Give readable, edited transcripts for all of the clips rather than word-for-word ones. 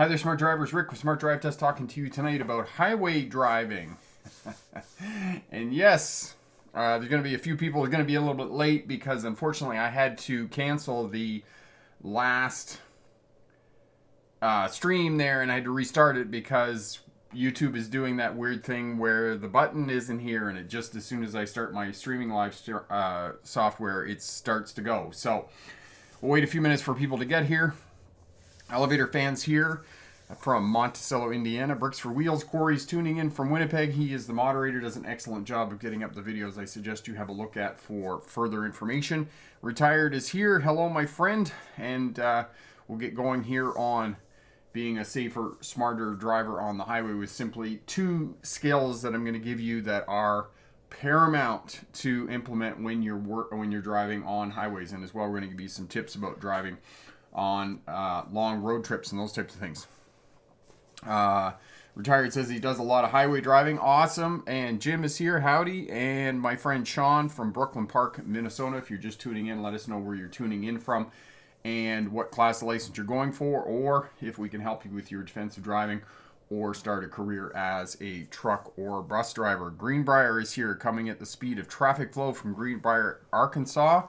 Hi there, Smart Drivers. Rick with Smart Drive Test talking to you tonight about highway driving. And yes, there's going to be a few people who are going to be a little bit late because unfortunately I had to cancel the last stream there and I had to restart it because YouTube is doing that weird thing where the button isn't here and it just as soon as I start my streaming live software, it starts to go. So we'll wait a few minutes for people to get here. Elevator fans here from Monticello, Indiana. Bricks for Wheels. Corey's tuning in from Winnipeg. He is the moderator, does an excellent job of getting up the videos I suggest you have a look at for further information. Retired is here. Hello, my friend. And we'll get going here on being a safer, smarter driver on the highway with simply two skills that I'm going to give you that are paramount to implement when you're driving on highways. And as well, we're going to give you some tips about driving on long road trips and those types of things. Retired says he does a lot of highway driving. Awesome. And Jim is here. Howdy. And my friend Sean from Brooklyn Park, Minnesota. If you're just tuning in, let us know where you're tuning in from and what class of license you're going for, or if we can help you with your defensive driving or start a career as a truck or bus driver. Greenbrier is here, coming at the speed of traffic flow from Greenbrier, Arkansas.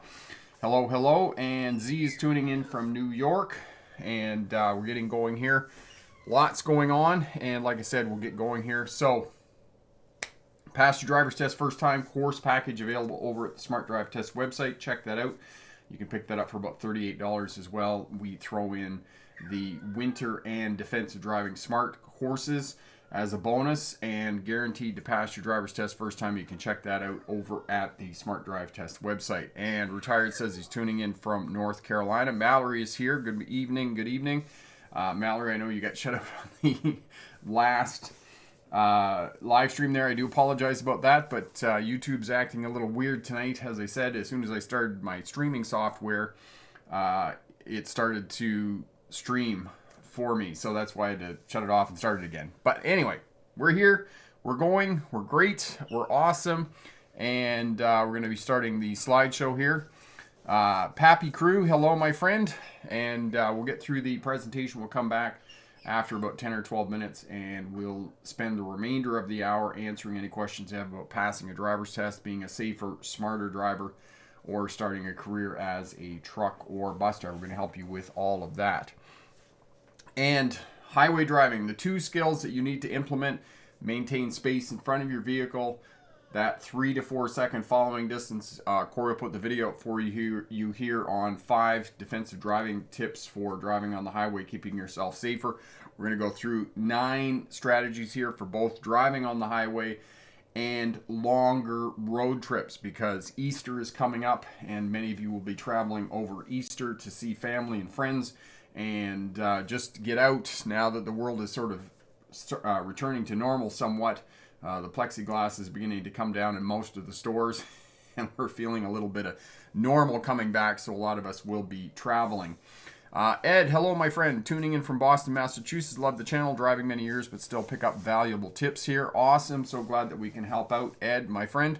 Hello, hello, and Z is tuning in from New York, and we're getting going here. Lots going on, and like I said, we'll get going here. So, pass your driver's test first time course package available over at the Smart Drive Test website. Check that out. You can pick that up for about $38 as well. We throw in the winter and defensive driving smart courses as a bonus and guaranteed to pass your driver's test first time. You can check that out over at the Smart Drive Test website. And Retired says he's tuning in from North Carolina. Mallory is here. Good evening. Good evening. Mallory, I know you got shut up on the last live stream there. I do apologize about that, but YouTube's acting a little weird tonight. As I said, as soon as I started my streaming software, it started to stream for me, so that's why I had to shut it off and start it again. But anyway, we're here, we're going, we're great, we're awesome, and we're going to be starting the slideshow here. Pappy Crew, hello my friend, and we'll get through the presentation. We'll come back after about 10 or 12 minutes, and we'll spend the remainder of the hour answering any questions you have about passing a driver's test, being a safer, smarter driver, or starting a career as a truck or bus driver. We're going to help you with all of that. And highway driving, the two skills that you need to implement: maintain space in front of your vehicle, that 3 to 4 second following distance. Corey will put the video up for you here on 5 defensive driving tips for driving on the highway, keeping yourself safer. We're going to go through 9 strategies here for both driving on the highway and longer road trips, because Easter is coming up and many of you will be traveling over Easter to see family and friends and just get out now that the world is sort of returning to normal somewhat. The plexiglass is beginning to come down in most of the stores, and we're feeling a little bit of normal coming back, so a lot of us will be traveling. Ed, hello my friend, tuning in from Boston, Massachusetts. Love the channel, driving many years, but still pick up valuable tips here. Awesome, so glad that we can help out, Ed, my friend.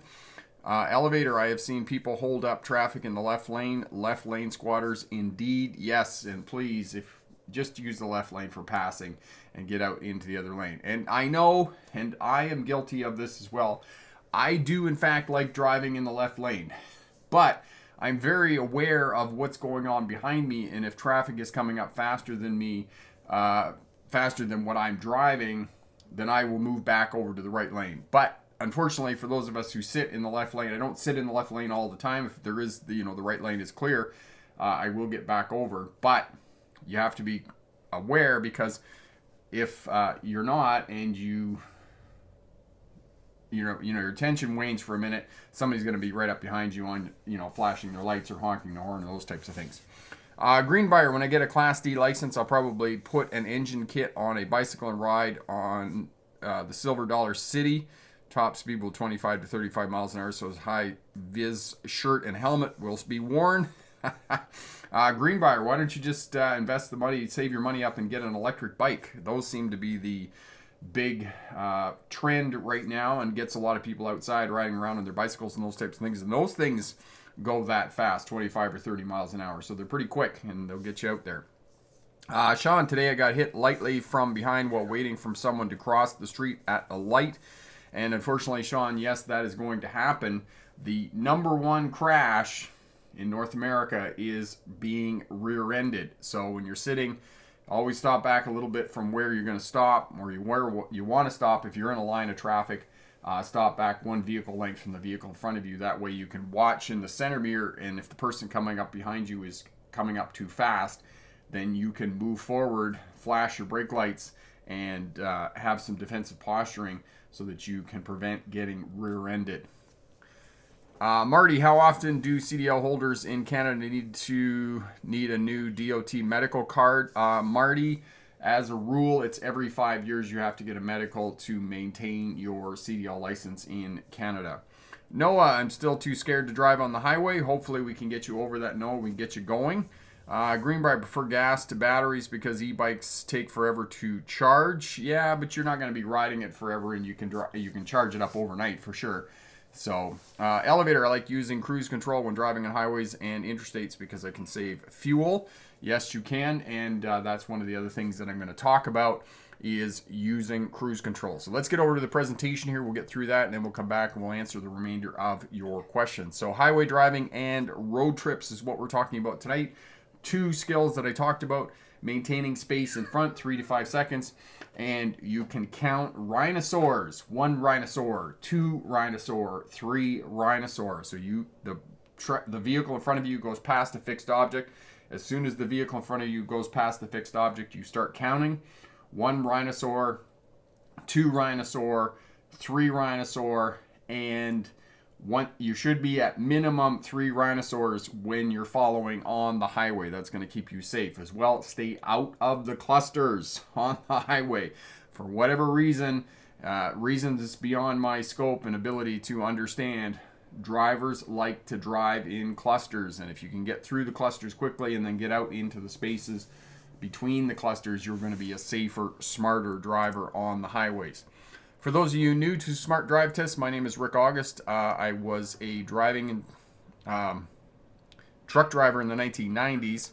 Elevator, I have seen people hold up traffic in the left lane squatters, indeed, yes, and please, if just use the left lane for passing and get out into the other lane. And I know, and I am guilty of this as well, I do in fact like driving in the left lane, but I'm very aware of what's going on behind me, and if traffic is coming up faster than me, faster than what I'm driving, then I will move back over to the right lane. But unfortunately, for those of us who sit in the left lane, I don't sit in the left lane all the time. If there is, the right lane is clear, I will get back over. But you have to be aware, because if you're not, and your attention wanes for a minute, somebody's going to be right up behind you on, flashing their lights or honking their horn, those types of things. Greenbrier, when I get a Class D license, I'll probably put an engine kit on a bicycle and ride on the Silver Dollar City. Top speed will 25 to 35 miles an hour, so his high vis shirt and helmet will be worn. Greenbrier, why don't you just invest the money, save your money up, and get an electric bike? Those seem to be the big trend right now, and gets a lot of people outside riding around on their bicycles and those types of things. And those things go that fast, 25 or 30 miles an hour. So they're pretty quick, and they'll get you out there. Sean, today I got hit lightly from behind while waiting for someone to cross the street at a light. And unfortunately, Sean, yes, that is going to happen. The number one crash in North America is being rear-ended. So when you're sitting, always stop back a little bit from where you're going to stop, or where you want to stop. If you're in a line of traffic, stop back one vehicle length from the vehicle in front of you. That way you can watch in the center mirror, and if the person coming up behind you is coming up too fast, then you can move forward, flash your brake lights, and have some defensive posturing so that you can prevent getting rear-ended. Marty, how often do CDL holders in Canada need a new DOT medical card? Marty, as a rule, it's every 5 years you have to get a medical to maintain your CDL license in Canada. Noah, I'm still too scared to drive on the highway. Hopefully we can get you over that. Noah, we can get you going. Greenbrier, I prefer gas to batteries because e-bikes take forever to charge. Yeah, but you're not going to be riding it forever, and you can charge it up overnight for sure. So, elevator, I like using cruise control when driving on highways and interstates because I can save fuel. Yes, you can, and that's one of the other things that I'm going to talk about is using cruise control. So let's get over to the presentation here. We'll get through that, and then we'll come back and we'll answer the remainder of your questions. So highway driving and road trips is what we're talking about tonight. Two skills that I talked about: maintaining space in front, 3 to 5 seconds, and you can count rhinosaurs. 1 rhinosaur, 2 rhinosaur, 3 rhinosaur. So the vehicle in front of you goes past a fixed object. As soon as the vehicle in front of you goes past the fixed object, you start counting. 1 rhinosaur, 2 rhinosaur, 3 rhinosaur, and you should be at minimum 3 rhinosaurs when you're following on the highway. That's going to keep you safe as well. Stay out of the clusters on the highway. For whatever reasons it's beyond my scope and ability to understand, drivers like to drive in clusters. And if you can get through the clusters quickly and then get out into the spaces between the clusters, you're going to be a safer, smarter driver on the highways. For those of you new to Smart Drive Test, my name is Rick August. I was a driving truck driver in the 1990s.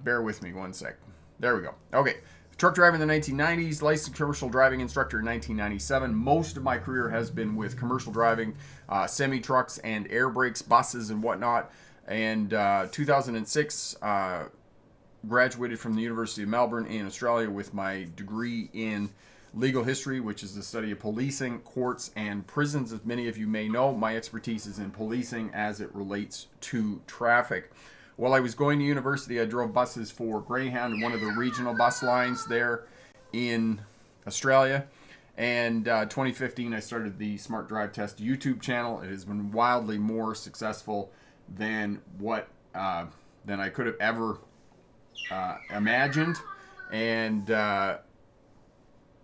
Bear with me one sec. There we go. Okay. Truck driver in the 1990s, licensed commercial driving instructor in 1997. Most of my career has been with commercial driving, semi-trucks and air brakes, buses and whatnot. And 2006, graduated from the University of Melbourne in Australia with my degree in legal history, which is the study of policing, courts, and prisons. As many of you may know, my expertise is in policing as it relates to traffic. While I was going to university, I drove buses for Greyhound, one of the regional bus lines there in Australia. And 2015, I started the Smart Drive Test YouTube channel. It has been wildly more successful than than I could have ever imagined. And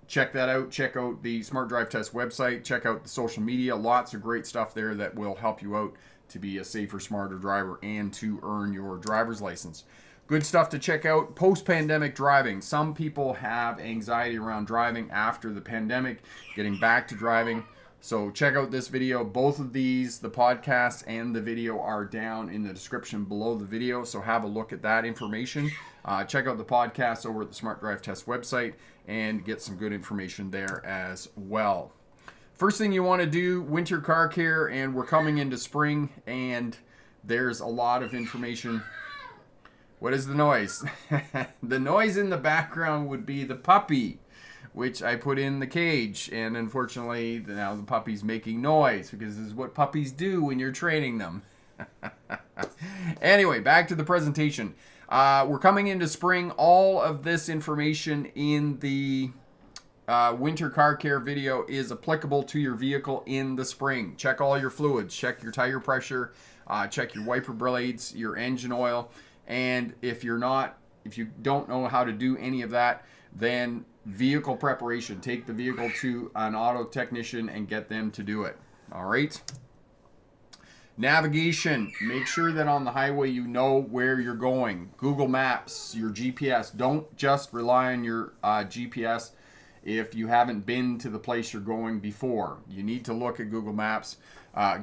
check that out. Check out the Smart Drive Test website. Check out the social media. Lots of great stuff there that will help you out to be a safer, smarter driver and to earn your driver's license. Good stuff to check out. Post-pandemic driving. Some people have anxiety around driving after the pandemic, getting back to driving. So check out this video. Both of these, the podcast and the video, are down in the description below the video. So have a look at that information. Check out the podcast over at the Smart Drive Test website and get some good information there as well. First thing you want to do, winter car care, and we're coming into spring, and there's a lot of information. What is the noise? The noise in the background would be the puppy, which I put in the cage, and unfortunately now the puppy's making noise because this is what puppies do when you're training them. Anyway, back to the presentation. We're coming into spring. All of this information in the winter car care video is applicable to your vehicle in the spring. Check all your fluids, check your tire pressure, check your wiper blades, your engine oil, and if you don't know how to do any of that, then vehicle preparation. Take the vehicle to an auto technician and get them to do it. All right. Navigation. Make sure that on the highway you know where you're going. Google Maps, your GPS. Don't just rely on your GPS if you haven't been to the place you're going before. You need to look at Google Maps.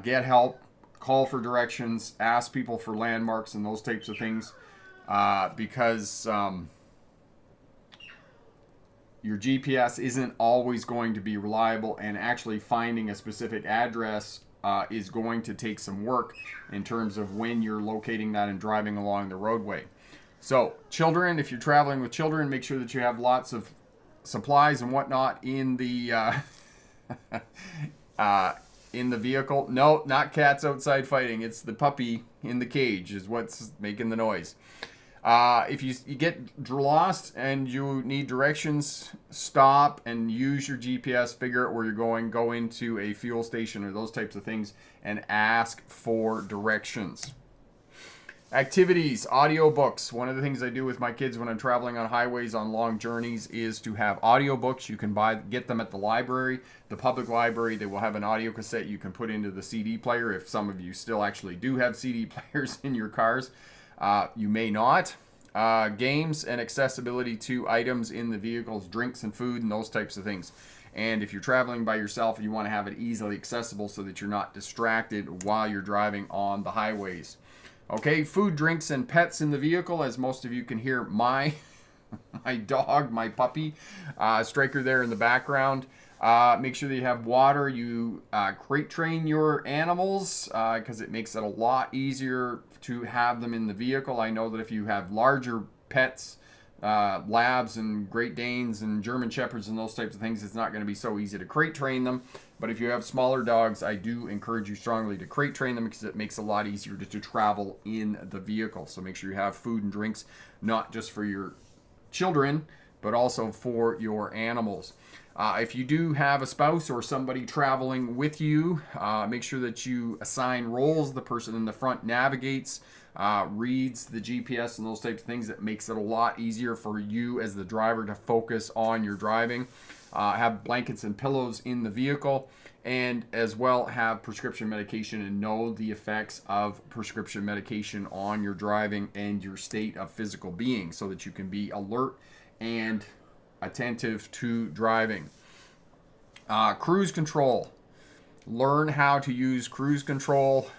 Get help. Call for directions. Ask people for landmarks and those types of things. because your GPS isn't always going to be reliable, and actually finding a specific address is going to take some work in terms of when you're locating that and driving along the roadway. So, children, if you're traveling with children, make sure that you have lots of supplies and whatnot in the in the vehicle. No, not cats outside fighting. It's the puppy in the cage is what's making the noise. If you get lost and you need directions, stop and use your GPS, figure out where you're going, go into a fuel station or those types of things, and ask for directions. Activities, audiobooks. One of the things I do with my kids when I'm traveling on highways on long journeys is to have audiobooks. You can get them at the library, the public library. They will have an audio cassette you can put into the CD player if some of you still actually do have CD players in your cars. You may not. Games and accessibility to items in the vehicles, drinks and food and those types of things. And if you're traveling by yourself, you want to have it easily accessible so that you're not distracted while you're driving on the highways. Okay, food, drinks, and pets in the vehicle. As most of you can hear, my dog, my puppy, Striker there in the background. Make sure that you have water. You crate train your animals because it makes it a lot easier to have them in the vehicle. I know that if you have larger pets, Labs and Great Danes and German Shepherds and those types of things, it's not going to be so easy to crate train them. But if you have smaller dogs, I do encourage you strongly to crate train them because it makes it a lot easier to travel in the vehicle. So make sure you have food and drinks, not just for your children, but also for your animals. If you do have a spouse or somebody traveling with you, make sure that you assign roles. The person in the front navigates, reads the GPS and those types of things. That makes it a lot easier for you as the driver to focus on your driving. Have blankets and pillows in the vehicle, and as well have prescription medication and know the effects of prescription medication on your driving and your state of physical being so that you can be alert and attentive to driving. Cruise control. Learn how to use cruise control.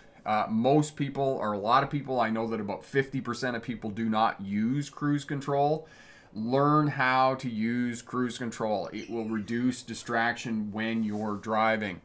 Most people, or a lot of people, I know that about 50% of people do not use cruise control. Learn how to use cruise control. It will reduce distraction when you're driving,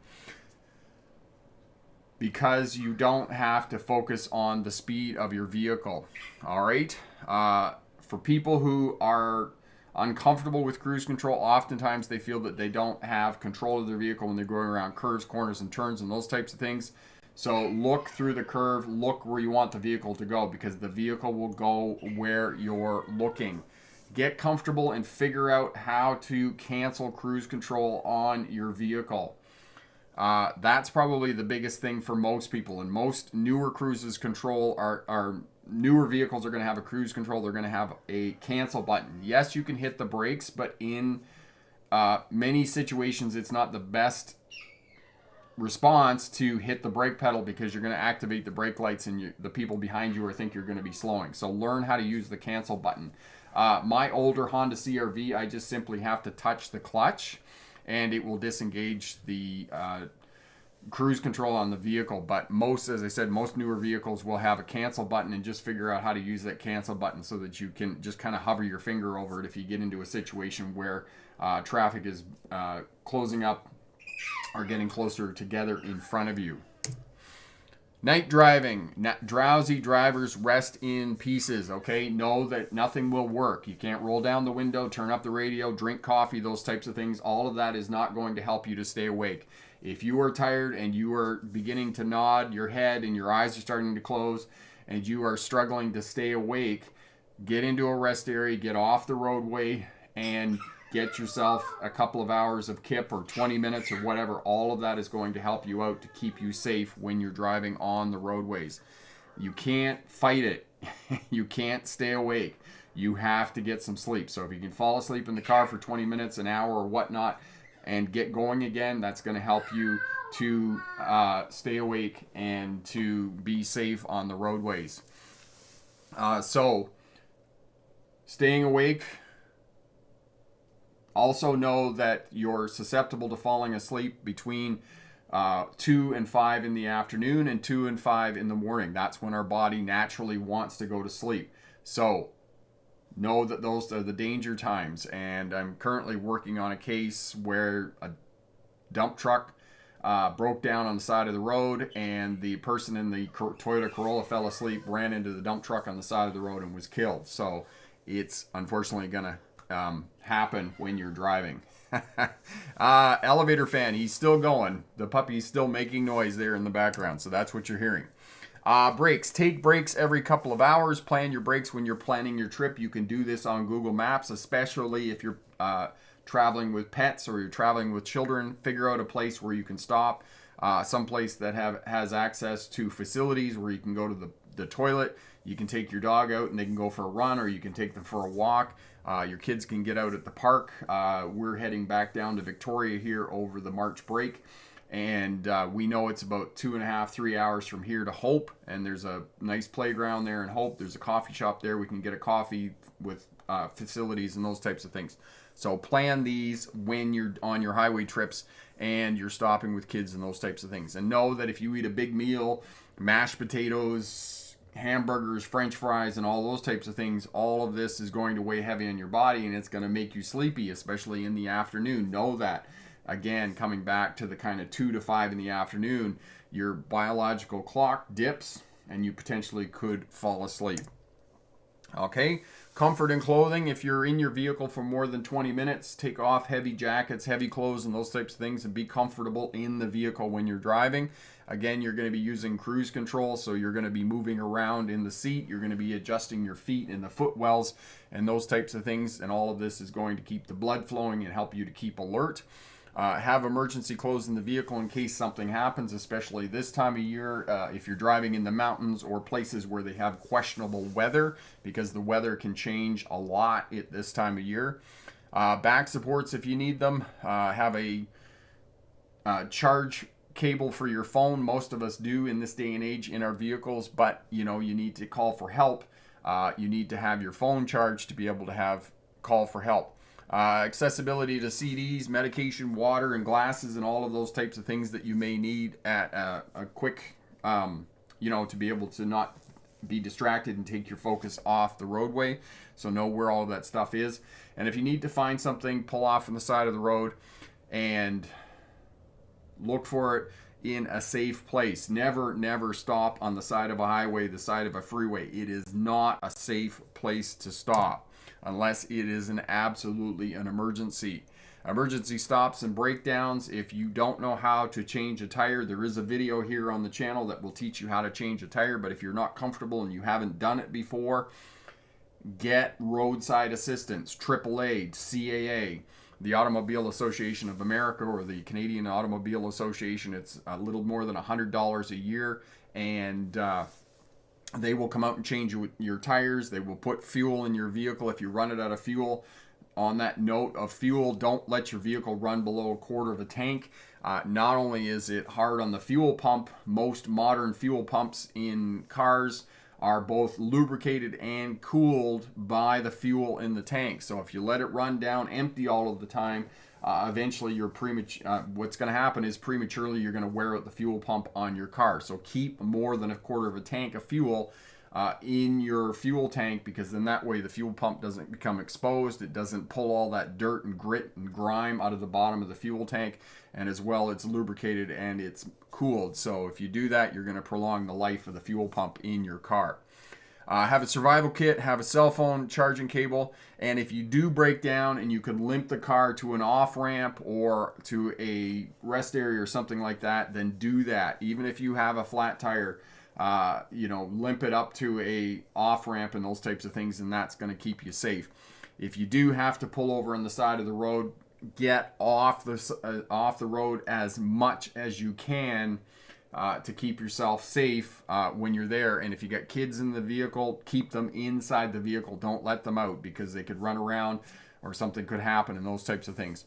because you don't have to focus on the speed of your vehicle. All right? For people who are uncomfortable with cruise control, oftentimes they feel that they don't have control of their vehicle when they're going around curves, corners, and turns and those types of things. So look through the curve, look where you want the vehicle to go, because the vehicle will go where you're looking. Get comfortable and figure out how to cancel cruise control on your vehicle. That's probably the biggest thing for most people. And most newer cruises control are newer vehicles are going to have a cruise control. They're going to have a cancel button. Yes, you can hit the brakes, but in many situations, it's not the best response to hit the brake pedal, because you're going to activate the brake lights and the people behind you think you're going to be slowing. So learn how to use the cancel button. My older Honda CR-V, I just simply have to touch the clutch and it will disengage the cruise control on the vehicle. But as I said, most newer vehicles will have a cancel button, and just figure out how to use that cancel button so that you can just kind of hover your finger over it if you get into a situation where traffic is closing up or getting closer together in front of you. Night driving. Drowsy drivers, rest in pieces, okay? Know that nothing will work. You can't roll down the window, turn up the radio, drink coffee, those types of things. All of that is not going to help you to stay awake. If you are tired and you are beginning to nod your head and your eyes are starting to close and you are struggling to stay awake, get into a rest area, get off the roadway, and get yourself a couple of hours of KIP or 20 minutes or whatever. All of that is going to help you out to keep you safe when you're driving on the roadways. You can't fight it. You can't stay awake. You have to get some sleep. So if you can fall asleep in the car for 20 minutes, an hour or whatnot, and get going again, that's going to help you to stay awake and to be safe on the roadways. So staying awake. Also know that you're susceptible to falling asleep between 2 and 5 in the afternoon and 2 and 5 in the morning. That's when our body naturally wants to go to sleep. So know that those are the danger times. And I'm currently working on a case where a dump truck broke down on the side of the road, and the person in the Toyota Corolla fell asleep, ran into the dump truck on the side of the road, and was killed. So it's unfortunately going to happen when you're driving. Elevator fan, he's still going. The puppy's still making noise there in the background, so that's what you're hearing. Breaks. Take breaks every couple of hours. Plan your breaks when you're planning your trip. You can do this on Google Maps, especially if you're traveling with pets or you're traveling with children. Figure out a place where you can stop. Some place that has access to facilities where you can go to the toilet. You can take your dog out and they can go for a run, or you can take them for a walk. Your kids can get out at the park. We're heading back down to Victoria here over the March break. And we know it's about 2.5, 3 hours from here to Hope. And there's a nice playground there in Hope. There's a coffee shop there. We can get a coffee with facilities and those types of things. So plan these when you're on your highway trips and you're stopping with kids and those types of things. And know that if you eat a big meal, mashed potatoes, hamburgers, french fries, and all those types of things, all of this is going to weigh heavy on your body, and it's going to make you sleepy, especially in the afternoon. Know that. Again, coming back to the kind of 2 to 5 in the afternoon, your biological clock dips and you potentially could fall asleep. Okay, comfort and clothing. If you're in your vehicle for more than 20 minutes, take off heavy jackets, heavy clothes, and those types of things, and be comfortable in the vehicle when you're driving. Again, you're going to be using cruise control, so you're going to be moving around in the seat. You're going to be adjusting your feet in the footwells and those types of things, and all of this is going to keep the blood flowing and help you to keep alert. Have emergency clothes in the vehicle in case something happens, especially this time of year if you're driving in the mountains or places where they have questionable weather, because the weather can change a lot at this time of year. Back supports if you need them. Have a charge cable for your phone. Most of us do in this day and age in our vehicles, but you need to call for help. You need to have your phone charged to be able to call for help. Accessibility to CDs, medication, water, and glasses, and all of those types of things that you may need at a quick, to be able to not be distracted and take your focus off the roadway. So know where all of that stuff is. And if you need to find something, pull off on the side of the road and look for it in a safe place. Never stop on the side of a highway, the side of a freeway. It is not a safe place to stop unless it is an emergency. Emergency stops and breakdowns. If you don't know how to change a tire, there is a video here on the channel that will teach you how to change a tire. But if you're not comfortable and you haven't done it before, get roadside assistance, AAA, CAA, the Automobile Association of America, or the Canadian Automobile Association. It's a little more than $100 a year, and they will come out and change your tires. They will put fuel in your vehicle if you run it out of fuel. On that note of fuel, don't let your vehicle run below a quarter of a tank. Not only is it hard on the fuel pump, most modern fuel pumps in cars are both lubricated and cooled by the fuel in the tank. So if you let it run down empty all of the time, eventually what's going to happen is prematurely you're going to wear out the fuel pump on your car. So keep more than a quarter of a tank of fuel in your fuel tank, because then that way the fuel pump doesn't become exposed. It doesn't pull all that dirt and grit and grime out of the bottom of the fuel tank, and as well it's lubricated and it's cooled. So if you do that, you're going to prolong the life of the fuel pump in your car. Have a survival kit, have a cell phone charging cable, and if you do break down and you can limp the car to an off-ramp or to a rest area or something like that, then do that. Even if you have a flat tire, limp it up to a off-ramp and those types of things, and that's going to keep you safe. If you do have to pull over on the side of the road, get off the road as much as you can to keep yourself safe when you're there. And if you got kids in the vehicle, keep them inside the vehicle. Don't let them out, because they could run around or something could happen, and those types of things.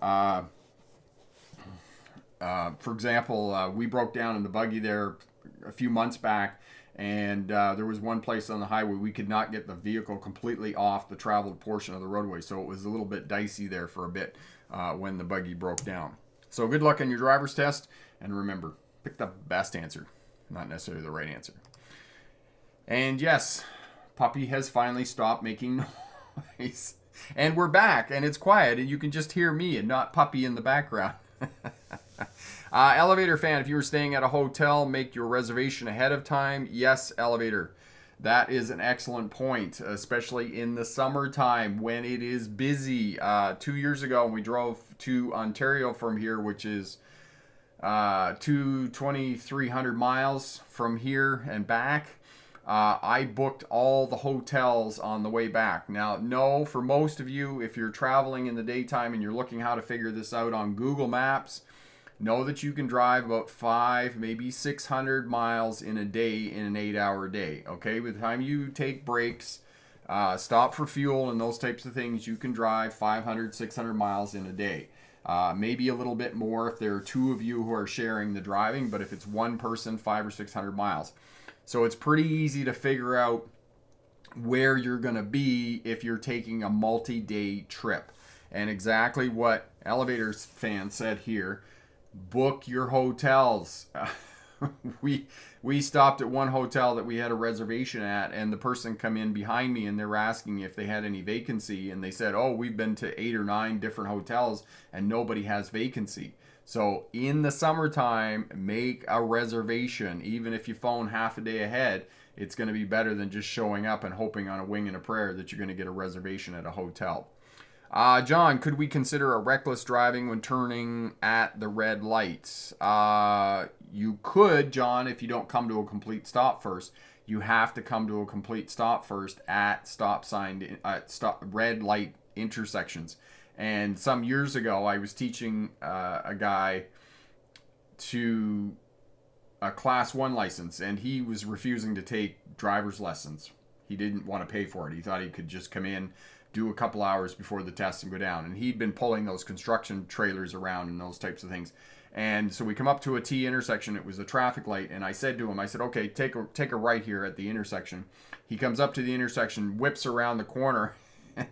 For example, we broke down in the buggy there a few months back, and there was one place on the highway we could not get the vehicle completely off the traveled portion of the roadway. So it was a little bit dicey there for a bit when the buggy broke down. So good luck on your driver's test, and remember, pick the best answer, not necessarily the right answer. And yes, Puppy has finally stopped making noise. And we're back, and it's quiet, and you can just hear me and not Puppy in the background. Elevator fan, if you were staying at a hotel, make your reservation ahead of time. Yes, Elevator. That is an excellent point, especially in the summertime when it is busy. 2 years ago, we drove to Ontario from here, which is 2,300 miles from here and back. I booked all the hotels on the way back. Now, no, for most of you, if you're traveling in the daytime and you're looking how to figure this out on Google Maps, know that you can drive about 5, maybe 600 miles in a day in an 8-hour day. Okay, by the time you take breaks, stop for fuel and those types of things, you can drive 500, 600 miles in a day. Maybe a little bit more if there are 2 of you who are sharing the driving, but if it's one person, 500 or 600 miles. So it's pretty easy to figure out where you're going to be if you're taking a multi-day trip. And exactly what Elevator fan said here, book your hotels. We stopped at one hotel that we had a reservation at, and the person come in behind me and they were asking if they had any vacancy, and they said, oh, we've been to 8 or 9 different hotels and nobody has vacancy. So in the summertime, make a reservation. Even if you phone half a day ahead, it's going to be better than just showing up and hoping on a wing and a prayer that you're going to get a reservation at a hotel. John, could we consider a reckless driving when turning at the red lights? You could, John, if you don't come to a complete stop first. You have to come to a complete stop first at red light intersections. And some years ago, I was teaching a guy to a Class 1 license, and he was refusing to take driver's lessons. He didn't want to pay for it. He thought he could just come in, do a couple hours before the test and go down. And he'd been pulling those construction trailers around and those types of things. And so we come up to a T intersection. It was a traffic light. And I said to him, I said, okay, take a right here at the intersection. He comes up to the intersection, whips around the corner. And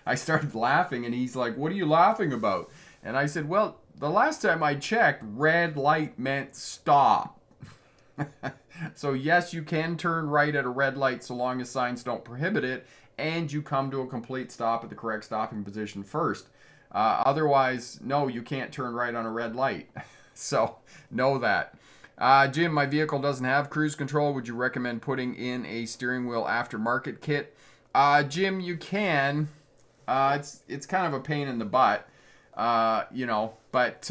I started laughing, and he's like, what are you laughing about? And I said, well, the last time I checked, red light meant stop. So yes, you can turn right at a red light so long as signs don't prohibit it, and you come to a complete stop at the correct stopping position first. Otherwise, no, you can't turn right on a red light. So know that. Jim, my vehicle doesn't have cruise control. Would you recommend putting in a steering wheel aftermarket kit? Jim, you can. It's kind of a pain in the butt, but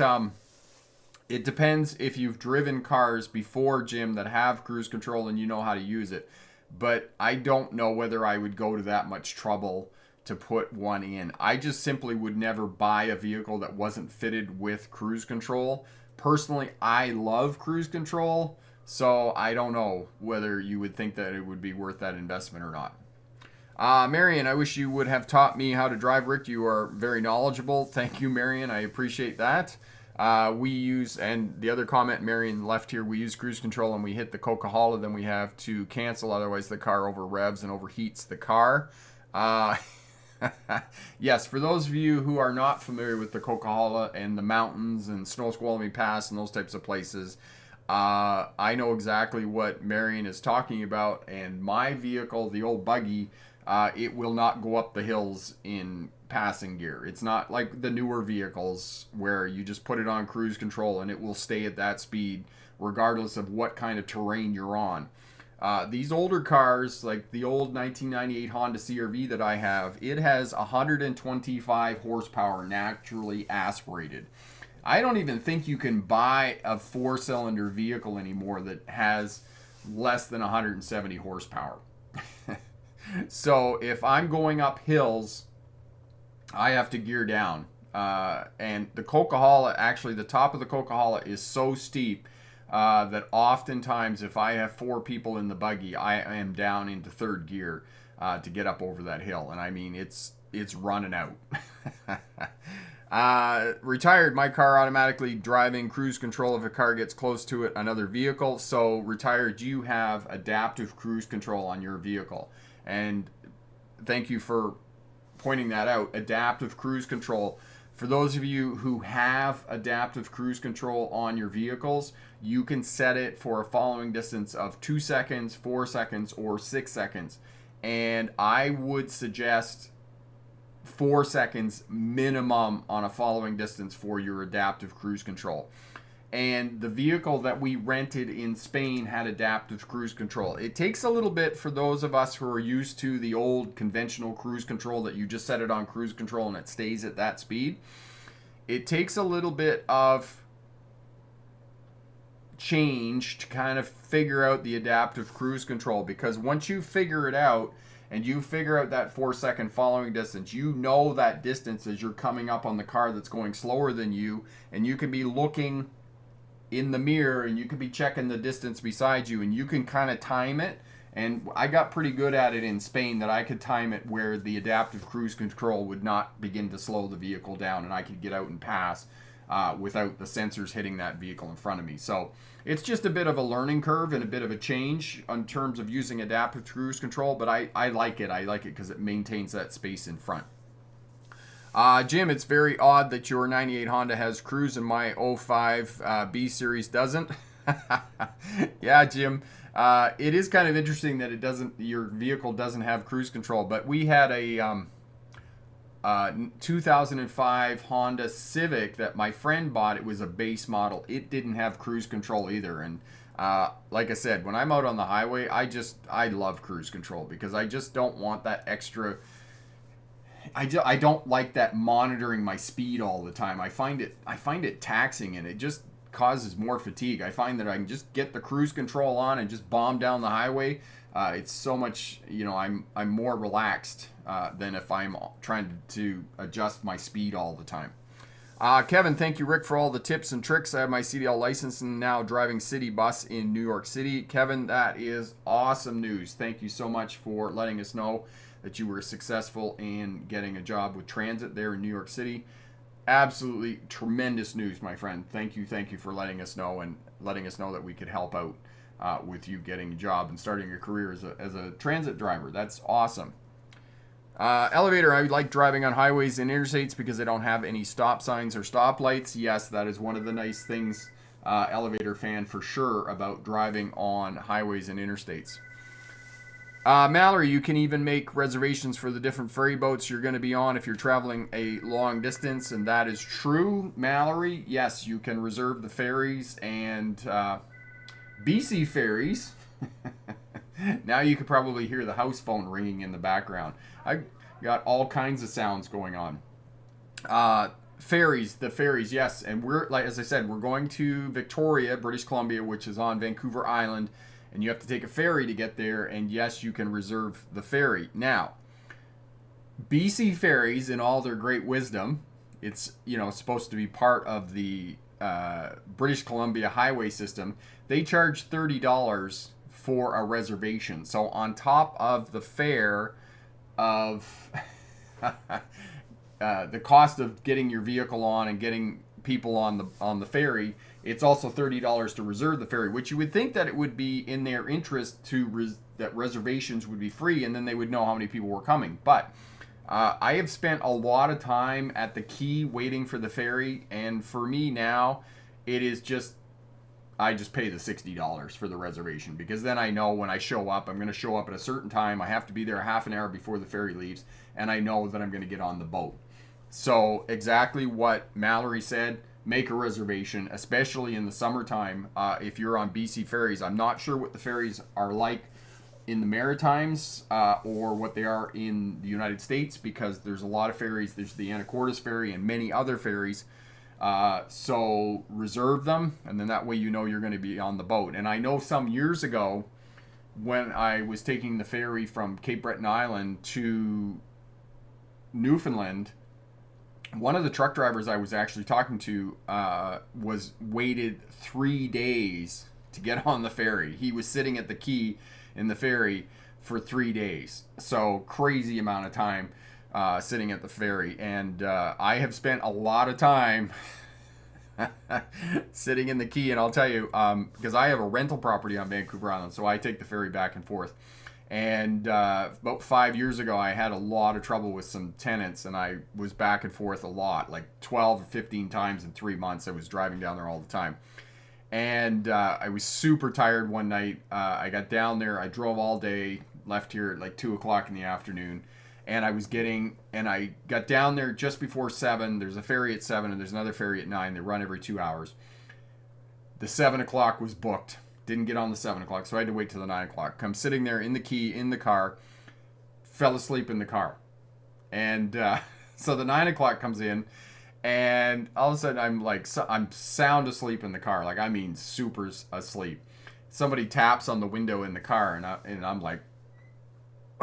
it depends if you've driven cars before, Jim, that have cruise control and you know how to use it. But I don't know whether I would go to that much trouble to put one in. I just simply would never buy a vehicle that wasn't fitted with cruise control. Personally, I love cruise control, so I don't know whether you would think that it would be worth that investment or not. Marion, I wish you would have taught me how to drive, Rick. You are very knowledgeable. Thank you, Marion. I appreciate that. We use, and the other comment Marion left here, we use cruise control and we hit the Coca-Cola, then we have to cancel, otherwise the car over revs and overheats the car. Yes, for those of you who are not familiar with the Coca-Cola and the mountains and Snoqualmie Pass and those types of places, I know exactly what Marion is talking about, and my vehicle, the old buggy, it will not go up the hills in passing gear. It's not like the newer vehicles where you just put it on cruise control and it will stay at that speed regardless of what kind of terrain you're on. These older cars, like the old 1998 Honda CR-V that I have, it has 125 horsepower naturally aspirated. I don't even think you can buy a 4-cylinder vehicle anymore that has less than 170 horsepower. So if I'm going up hills, I have to gear down. And the Coca-Cola, actually the top of the Coca-Cola is so steep that oftentimes if I have 4 people in the buggy, I am down into 3rd gear to get up over that hill. And I mean, it's running out. Retired, my car automatically driving cruise control if a car gets close to it, another vehicle. So retired, you have adaptive cruise control on your vehicle. And thank you for pointing that out. Adaptive cruise control. For those of you who have adaptive cruise control on your vehicles, you can set it for a following distance of 2 seconds, 4 seconds, or 6 seconds. And I would suggest 4 seconds minimum on a following distance for your adaptive cruise control. And the vehicle that we rented in Spain had adaptive cruise control. It takes a little bit for those of us who are used to the old conventional cruise control that you just set it on cruise control and it stays at that speed. It takes a little bit of change to kind of figure out the adaptive cruise control, because once you figure it out and you figure out that 4 second following distance, you know that distance as you're coming up on the car that's going slower than you, and you can be looking in the mirror and you could be checking the distance beside you and you can kind of time it. And I got pretty good at it in Spain, that I could time it where the adaptive cruise control would not begin to slow the vehicle down and I could get out and pass without the sensors hitting that vehicle in front of me. So it's just a bit of a learning curve and a bit of a change in terms of using adaptive cruise control, but I like it. I like it because it maintains that space in front. Jim, it's very odd that your 98 Honda has cruise and my 05 B Series doesn't. Yeah, Jim. It is kind of interesting that it doesn't. Your vehicle doesn't have cruise control, but we had a 2005 Honda Civic that my friend bought. It was a base model. It didn't have cruise control either, and like I said, when I'm out on the highway, I love cruise control because I just don't want that extra. I don't like that monitoring my speed all the time. I find it taxing, and it just causes more fatigue. I find that I can just get the cruise control on and just bomb down the highway. It's so much, I'm more relaxed than if I'm trying to adjust my speed all the time. Kevin, thank you, Rick, for all the tips and tricks. I have my CDL license and now driving city bus in New York City. Kevin, that is awesome news. Thank you so much for letting us know that you were successful in getting a job with transit there in New York City. Absolutely tremendous news, my friend. Thank you for letting us know and letting us know that we could help out with you getting a job and starting your career as a transit driver. That's awesome. Elevator, I like driving on highways and interstates because they don't have any stop signs or stoplights. Yes, that is one of the nice things, Elevator fan, for sure, about driving on highways and interstates. Mallory, you can even make reservations for the different ferry boats you're going to be on if you're traveling a long distance, and that is true, Mallory. Yes, you can reserve the ferries and BC ferries. Now you could probably hear the house phone ringing in the background. I got all kinds of sounds going on. The ferries, yes, and we're, like as I said, we're going to Victoria, British Columbia, which is on Vancouver Island. And you have to take a ferry to get there, and yes, you can reserve the ferry. Now, BC Ferries, in all their great wisdom, it's supposed to be part of the British Columbia highway system. They charge $30 for a reservation. So on top of the fare of the cost of getting your vehicle on and getting people on the ferry, it's also $30 to reserve the ferry, which you would think that it would be in their interest that reservations would be free, and then they would know how many people were coming. But I have spent a lot of time at the quay waiting for the ferry, and for me now, it is I just pay the $60 for the reservation, because then I know when I show up, I'm going to show up at a certain time. I have to be there half an hour before the ferry leaves, and I know that I'm going to get on the boat. So exactly what Mallory said. Make a reservation, especially in the summertime. If you're on BC ferries, I'm not sure what the ferries are like in the Maritimes or what they are in the United States, because there's a lot of ferries. There's the Anacortes ferry and many other ferries. So reserve them, and then that way you're going to be on the boat. And I know some years ago, when I was taking the ferry from Cape Breton Island to Newfoundland, one of the truck drivers I was actually talking to was waited 3 days to get on the ferry. He was sitting at the quay in the ferry for 3 days. So crazy amount of time sitting at the ferry. And I have spent a lot of time sitting in the quay. And I'll tell you, because I have a rental property on Vancouver Island, so I take the ferry back and forth. And about 5 years ago, I had a lot of trouble with some tenants, and I was back and forth a lot, like 12 or 15 times in 3 months. I was driving down there all the time. And I was super tired one night. I got down there. I drove all day, left here at like 2 o'clock in the afternoon. And I got down there just before 7. There's a ferry at 7 and there's another ferry at 9. They run every 2 hours. The 7 o'clock was booked. Didn't get on the 7 o'clock, so I had to wait till the 9 o'clock. I'm sitting there in the car, fell asleep in the car. And so the 9 o'clock comes in, and all of a sudden I'm sound asleep in the car. Like, I mean, super asleep. Somebody taps on the window in the car, and I'm like,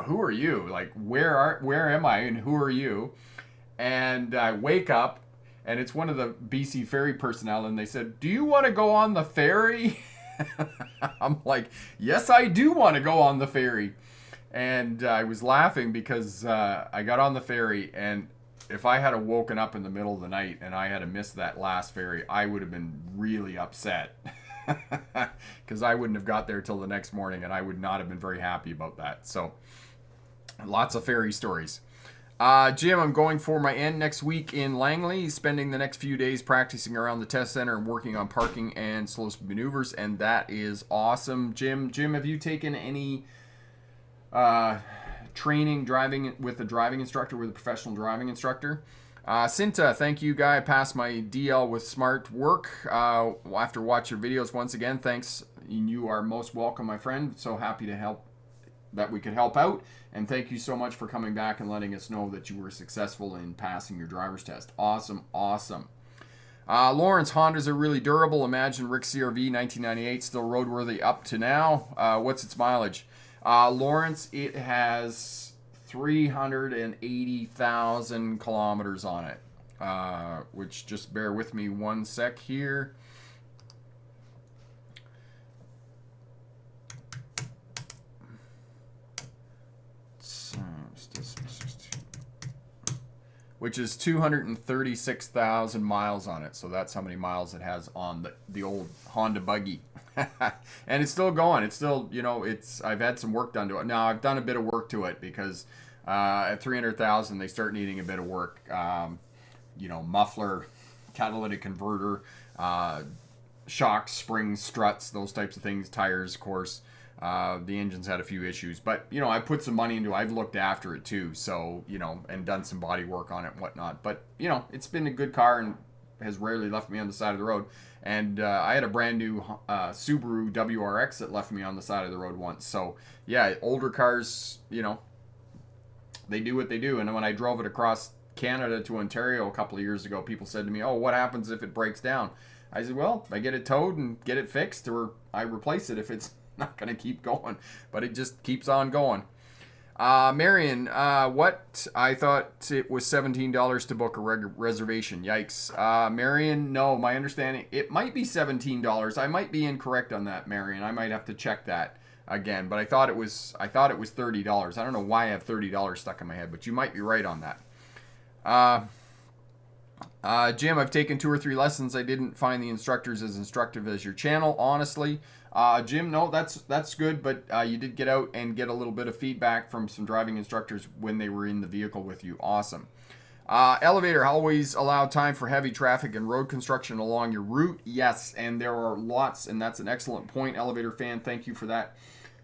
who are you? Like, where am I and who are you? And I wake up, and it's one of the BC Ferry personnel, and they said, do you want to go on the ferry? I'm like, yes, I do want to go on the ferry. And I was laughing because I got on the ferry, and if I had woken up in the middle of the night and I had missed that last ferry, I would have been really upset. Because I wouldn't have got there till the next morning, and I would not have been very happy about that. So, lots of ferry stories. Jim, I'm going for my end next week in Langley, spending the next few days practicing around the test center and working on parking and slow speed maneuvers, and that is awesome. Jim, have you taken any training driving with a driving instructor, with a professional driving instructor? Cinta, thank you, guy. I passed my DL with smart work after watching your videos once again. Thanks. You are most welcome, my friend. So happy to help, that we could help out. And thank you so much for coming back and letting us know that you were successful in passing your driver's test. Awesome, awesome. Lawrence, Hondas are really durable. Imagine Rick CRV 1998, still roadworthy up to now. What's its mileage? Lawrence, it has 380,000 kilometers on it, which, just bear with me one sec here. Which is 236,000 miles on it. So that's how many miles it has on the old Honda Buggy. And it's still going. It's still, I've had some work done to it. Now, I've done a bit of work to it because at 300,000, they start needing a bit of work. Muffler, catalytic converter, shocks, springs, struts, those types of things, tires, of course. The engine's had a few issues, but I put some money into it. I've looked after it too, so and done some body work on it and whatnot. But it's been a good car and has rarely left me on the side of the road. And I had a brand new Subaru WRX that left me on the side of the road once. So yeah, older cars, they do what they do. And when I drove it across Canada to Ontario a couple of years ago, people said to me, "Oh, what happens if it breaks down?" I said, "Well, I get it towed and get it fixed, or I replace it if it's not going to keep going." But it just keeps on going. Marion, what? I thought it was $17 to book a reservation. Yikes. Marion, no, my understanding, it might be $17. I might be incorrect on that, Marion. I might have to check that again, but I thought it was $30. I don't know why I have $30 stuck in my head, but you might be right on that. Jim, I've taken 2 or 3 lessons. I didn't find the instructors as instructive as your channel, honestly. Jim, no, that's good, but you did get out and get a little bit of feedback from some driving instructors when they were in the vehicle with you. Awesome. Elevator, always allow time for heavy traffic and road construction along your route. Yes, and there are lots, and that's an excellent point, Elevator fan. Thank you for that.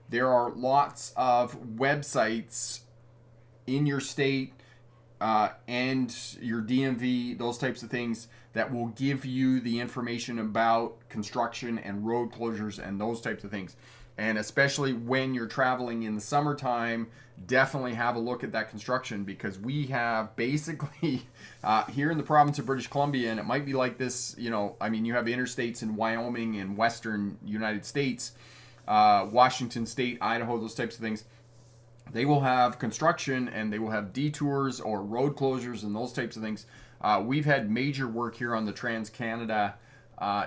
There are lots of websites in your state and your DMV, those types of things, that will give you the information about construction and road closures and those types of things. And especially when you're traveling in the summertime, definitely have a look at that construction, because we have basically here in the province of British Columbia, and it might be like this, you have interstates in Wyoming and western United States, Washington State, Idaho, those types of things. They will have construction and they will have detours or road closures and those types of things. We've had major work here on the Trans-Canada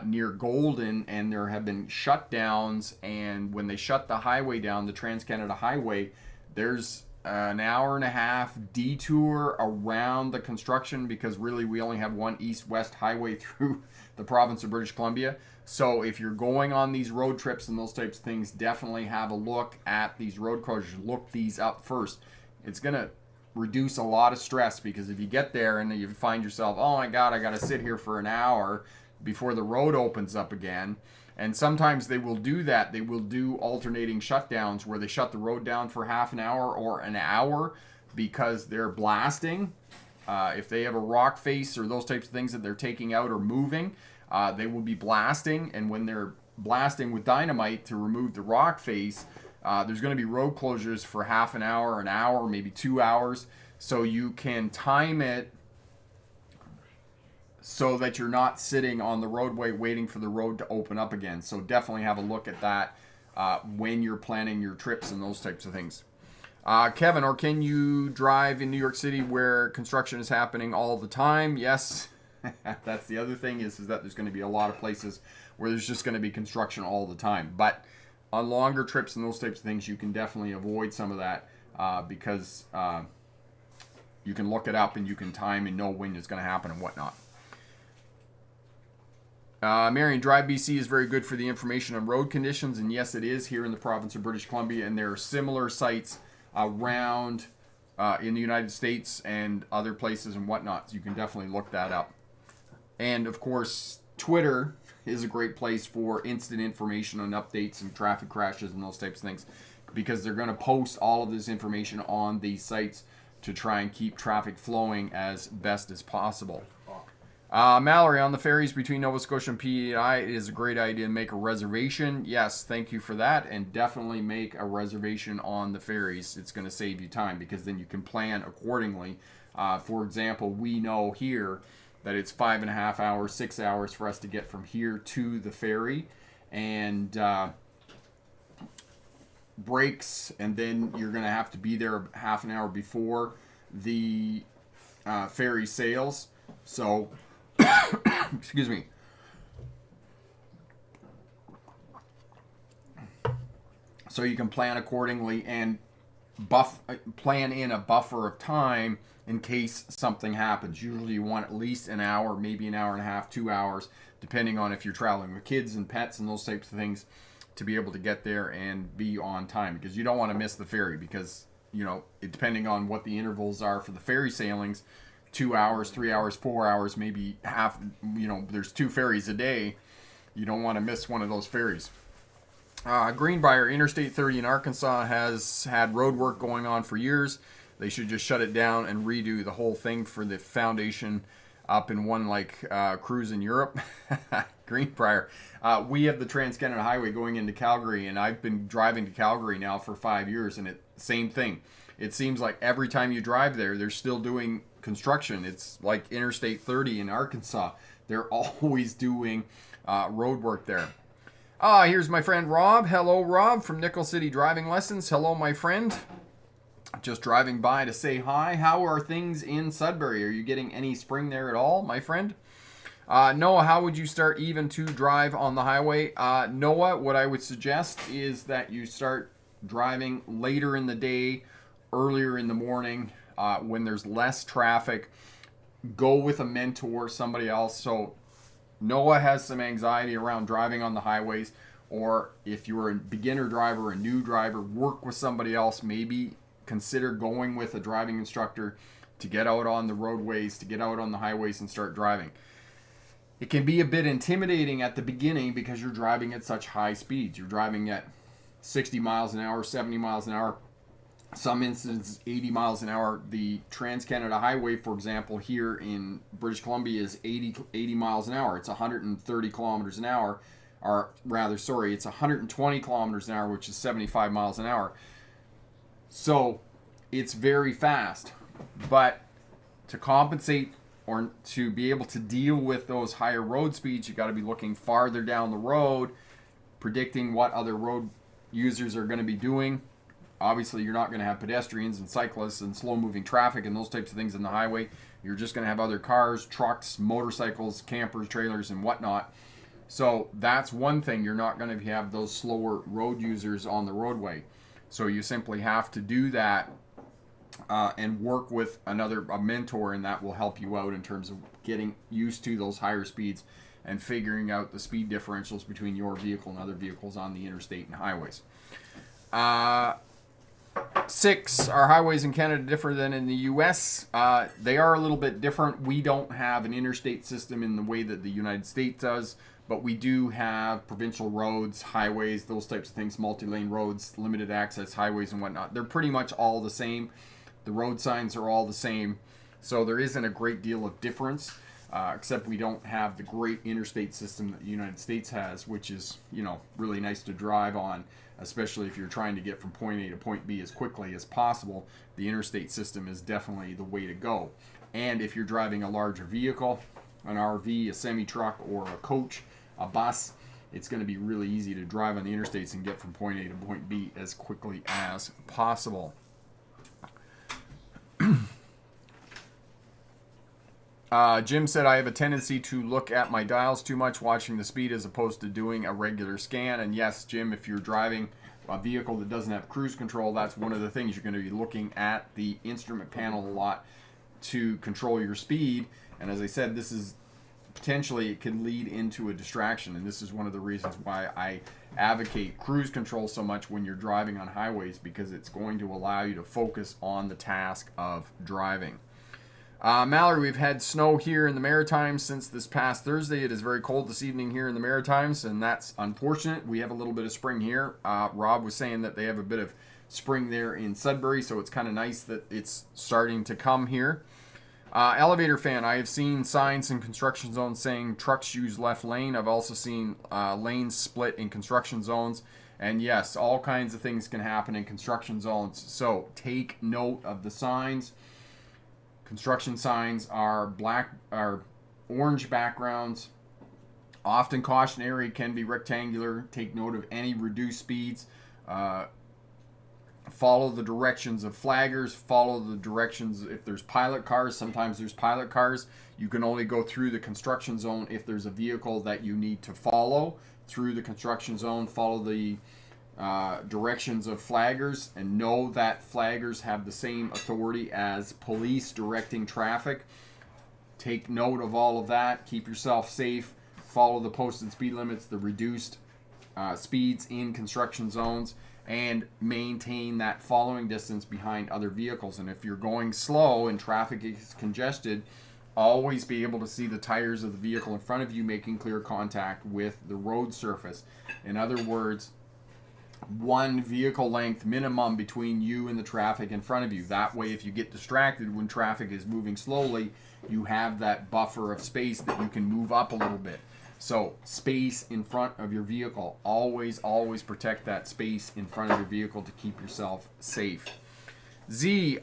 near Golden, and there have been shutdowns. And when they shut the highway down, the Trans-Canada Highway, there's an hour and a half detour around the construction, because really we only have one east-west highway through the province of British Columbia. So if you're going on these road trips and those types of things, definitely have a look at these road closures. Look these up first. It's going to reduce a lot of stress, because if you get there and you find yourself, oh my God, I got to sit here for an hour, before the road opens up again. And sometimes they will do that. They will do alternating shutdowns where they shut the road down for half an hour or an hour because they're blasting. If they have a rock face or those types of things that they're taking out or moving, they will be blasting. And when they're blasting with dynamite to remove the rock face, there's going to be road closures for half an hour, maybe 2 hours. So you can time it so that you're not sitting on the roadway waiting for the road to open up again. So definitely have a look at that when you're planning your trips and those types of things. Kevin, or can you drive in New York City where construction is happening all the time? Yes. That's the other thing is that there's going to be a lot of places where there's just going to be construction all the time. But on longer trips and those types of things, you can definitely avoid some of that because you can look it up and you can time and know when it's going to happen and whatnot. Marion, Drive BC is very good for the information on road conditions, and yes, it is here in the province of British Columbia, and there are similar sites around in the United States and other places and whatnot. So you can definitely look that up. And of course, Twitter is a great place for instant information on updates and traffic crashes and those types of things, because they're going to post all of this information on these sites to try and keep traffic flowing as best as possible. Mallory, on the ferries between Nova Scotia and PEI, it is a great idea to make a reservation. Yes, thank you for that, and definitely make a reservation on the ferries. It's going to save you time because then you can plan accordingly. For example, we know here that it's 5.5 hours, 6 hours for us to get from here to the ferry, and breaks, and then you're going to have to be there half an hour before the ferry sails. So excuse me. So you can plan accordingly and plan in a buffer of time in case something happens. Usually you want at least an hour, maybe an hour and a half, 2 hours, depending on if you're traveling with kids and pets and those types of things, to be able to get there and be on time, because you don't want to miss the ferry, because, you know, depending on what the intervals are for the ferry sailings, 2 hours, 3 hours, 4 hours, maybe half, you know, there's 2 ferries a day. You don't want to miss one of those ferries. Greenbrier, Interstate 30 in Arkansas has had road work going on for years. They should just shut it down and redo the whole thing for the foundation up in one like cruise in Europe. Greenbrier. We have the Trans-Canada Highway going into Calgary, and I've been driving to Calgary now for 5 years, and same thing. It seems like every time you drive there, they're still doing construction. It's like Interstate 30 in Arkansas. They're always doing road work there. Here's my friend Rob. Hello, Rob from Nickel City Driving Lessons. Hello, my friend. Just driving by to say hi. How are things in Sudbury? Are you getting any spring there at all, my friend? Noah, how would you start even to drive on the highway? Noah, what I would suggest is that you start driving later in the day, earlier in the morning, when there's less traffic. Go with a mentor, somebody else. So Noah has some anxiety around driving on the highways, or if you're a beginner driver, a new driver, work with somebody else. Maybe consider going with a driving instructor to get out on the roadways, to get out on the highways and start driving. It can be a bit intimidating at the beginning because you're driving at such high speeds. You're driving at 60 miles an hour, 70 miles an hour, some instances 80 miles an hour. The Trans-Canada Highway, for example, here in British Columbia is 80 miles an hour. It's 130 kilometers an hour, or rather, sorry, it's 120 kilometers an hour, which is 75 miles an hour. So it's very fast, but to compensate or to be able to deal with those higher road speeds, you got to be looking farther down the road, predicting what other road users are going to be doing. Obviously, you're not going to have pedestrians and cyclists and slow-moving traffic and those types of things in the highway. You're just going to have other cars, trucks, motorcycles, campers, trailers, and whatnot. So that's one thing. You're not going to have those slower road users on the roadway. So you simply have to do that and work with a mentor, and that will help you out in terms of getting used to those higher speeds and figuring out the speed differentials between your vehicle and other vehicles on the interstate and highways. 6, are highways in Canada different than in the U.S.? They are a little bit different. We don't have an interstate system in the way that the United States does, but we do have provincial roads, highways, those types of things, multi-lane roads, limited access highways and whatnot. They're pretty much all the same. The road signs are all the same. So there isn't a great deal of difference, except we don't have the great interstate system that the United States has, which is, really nice to drive on, especially if you're trying to get from point A to point B as quickly as possible. The interstate system is definitely the way to go. And if you're driving a larger vehicle, an RV, a semi-truck, or a coach, a bus, it's going to be really easy to drive on the interstates and get from point A to point B as quickly as possible. Jim said, I have a tendency to look at my dials too much, watching the speed as opposed to doing a regular scan. And yes, Jim, if you're driving a vehicle that doesn't have cruise control, that's one of the things you're going to be looking at the instrument panel a lot to control your speed. And as I said, this is potentially, it can lead into a distraction. And this is one of the reasons why I advocate cruise control so much when you're driving on highways, because it's going to allow you to focus on the task of driving. Mallory, we've had snow here in the Maritimes since this past Thursday. It is very cold this evening here in the Maritimes, and that's unfortunate. We have a little bit of spring here. Rob was saying that they have a bit of spring there in Sudbury, so it's kind of nice that it's starting to come here. Elevator fan, I have seen signs in construction zones saying trucks use left lane. I've also seen lanes split in construction zones. And yes, all kinds of things can happen in construction zones. So take note of the signs. Construction signs are orange backgrounds. Often cautionary, can be rectangular. Take note of any reduced speeds. Follow the directions of flaggers. Follow the directions if there's pilot cars. Sometimes there's pilot cars. You can only go through the construction zone if there's a vehicle that you need to follow through the construction zone. Follow the directions of flaggers, and know that flaggers have the same authority as police directing traffic. Take note of all of that. Keep yourself safe. Follow the posted speed limits, the reduced speeds in construction zones, and maintain that following distance behind other vehicles. And if you're going slow and traffic is congested, always be able to see the tires of the vehicle in front of you making clear contact with the road surface. In other words, one vehicle length minimum between you and the traffic in front of you. That way, if you get distracted when traffic is moving slowly, you have that buffer of space that you can move up a little bit. So space in front of your vehicle. Always protect that space in front of your vehicle to keep yourself safe. Z,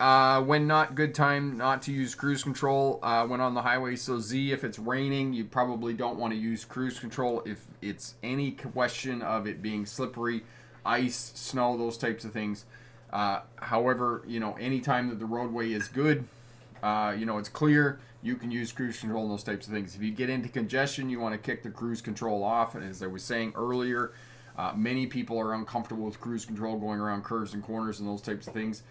when not good time not to use cruise control when on the highway. So Z, if it's raining, you probably don't want to use cruise control. If it's any question of it being slippery, ice, snow, those types of things. However, anytime that the roadway is good, it's clear, you can use cruise control and those types of things. If you get into congestion, you want to kick the cruise control off. And as I was saying earlier, many people are uncomfortable with cruise control going around curves and corners and those types of things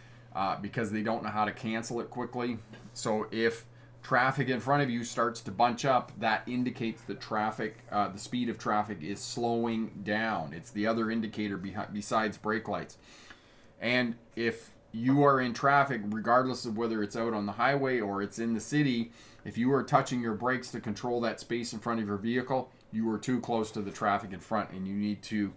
because they don't know how to cancel it quickly. So if traffic in front of you starts to bunch up, that indicates that the speed of traffic is slowing down. It's the other indicator besides brake lights. And if you are in traffic, regardless of whether it's out on the highway or it's in the city, if you are touching your brakes to control that space in front of your vehicle, you are too close to the traffic in front, and you need to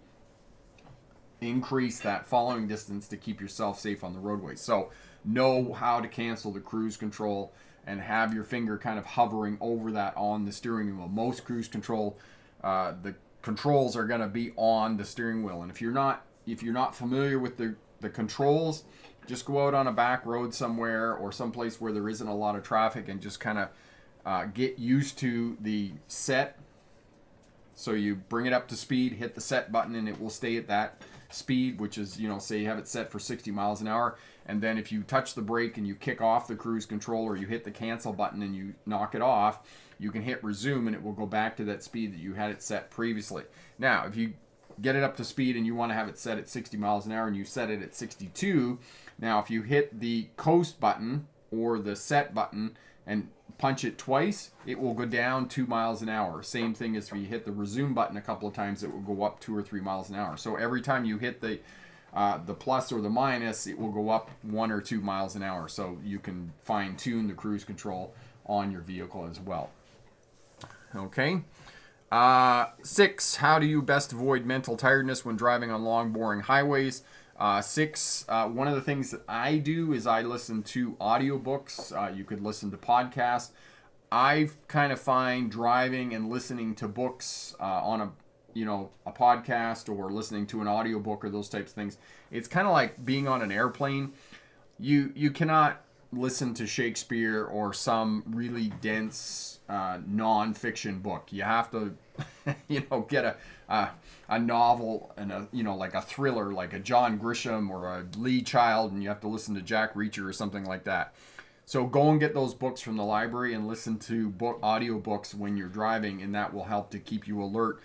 increase that following distance to keep yourself safe on the roadway. So know how to cancel the cruise control and have your finger kind of hovering over that on the steering wheel. Most cruise control, the controls are going to be on the steering wheel. And if you're not familiar with the controls, just go out on a back road somewhere or someplace where there isn't a lot of traffic and just kind of get used to the set. So you bring it up to speed, hit the set button, and it will stay at that speed, which is, say you have it set for 60 miles an hour. And then if you touch the brake and you kick off the cruise control, or you hit the cancel button and you knock it off, you can hit resume and it will go back to that speed that you had it set previously. Now, if you get it up to speed and you want to have it set at 60 miles an hour and you set it at 62, now if you hit the coast button or the set button and punch it twice, it will go down 2 miles an hour. Same thing as if you hit the resume button a couple of times, it will go up 2 or 3 miles an hour. So every time you hit the the plus or the minus, it will go up 1 or 2 miles an hour. So you can fine tune the cruise control on your vehicle as well. Okay. 6, how do you best avoid mental tiredness when driving on long, boring highways? 6, one of the things that I do is I listen to audiobooks. You could listen to podcasts. I kind of find driving and listening to books on a podcast or listening to an audiobook or those types of things. It's kind of like being on an airplane. You cannot listen to Shakespeare or some really dense non-fiction book. You have to get a novel and like a thriller, like a John Grisham or a Lee Child, and you have to listen to Jack Reacher or something like that. So go and get those books from the library and listen to audiobooks when you're driving, and that will help to keep you alert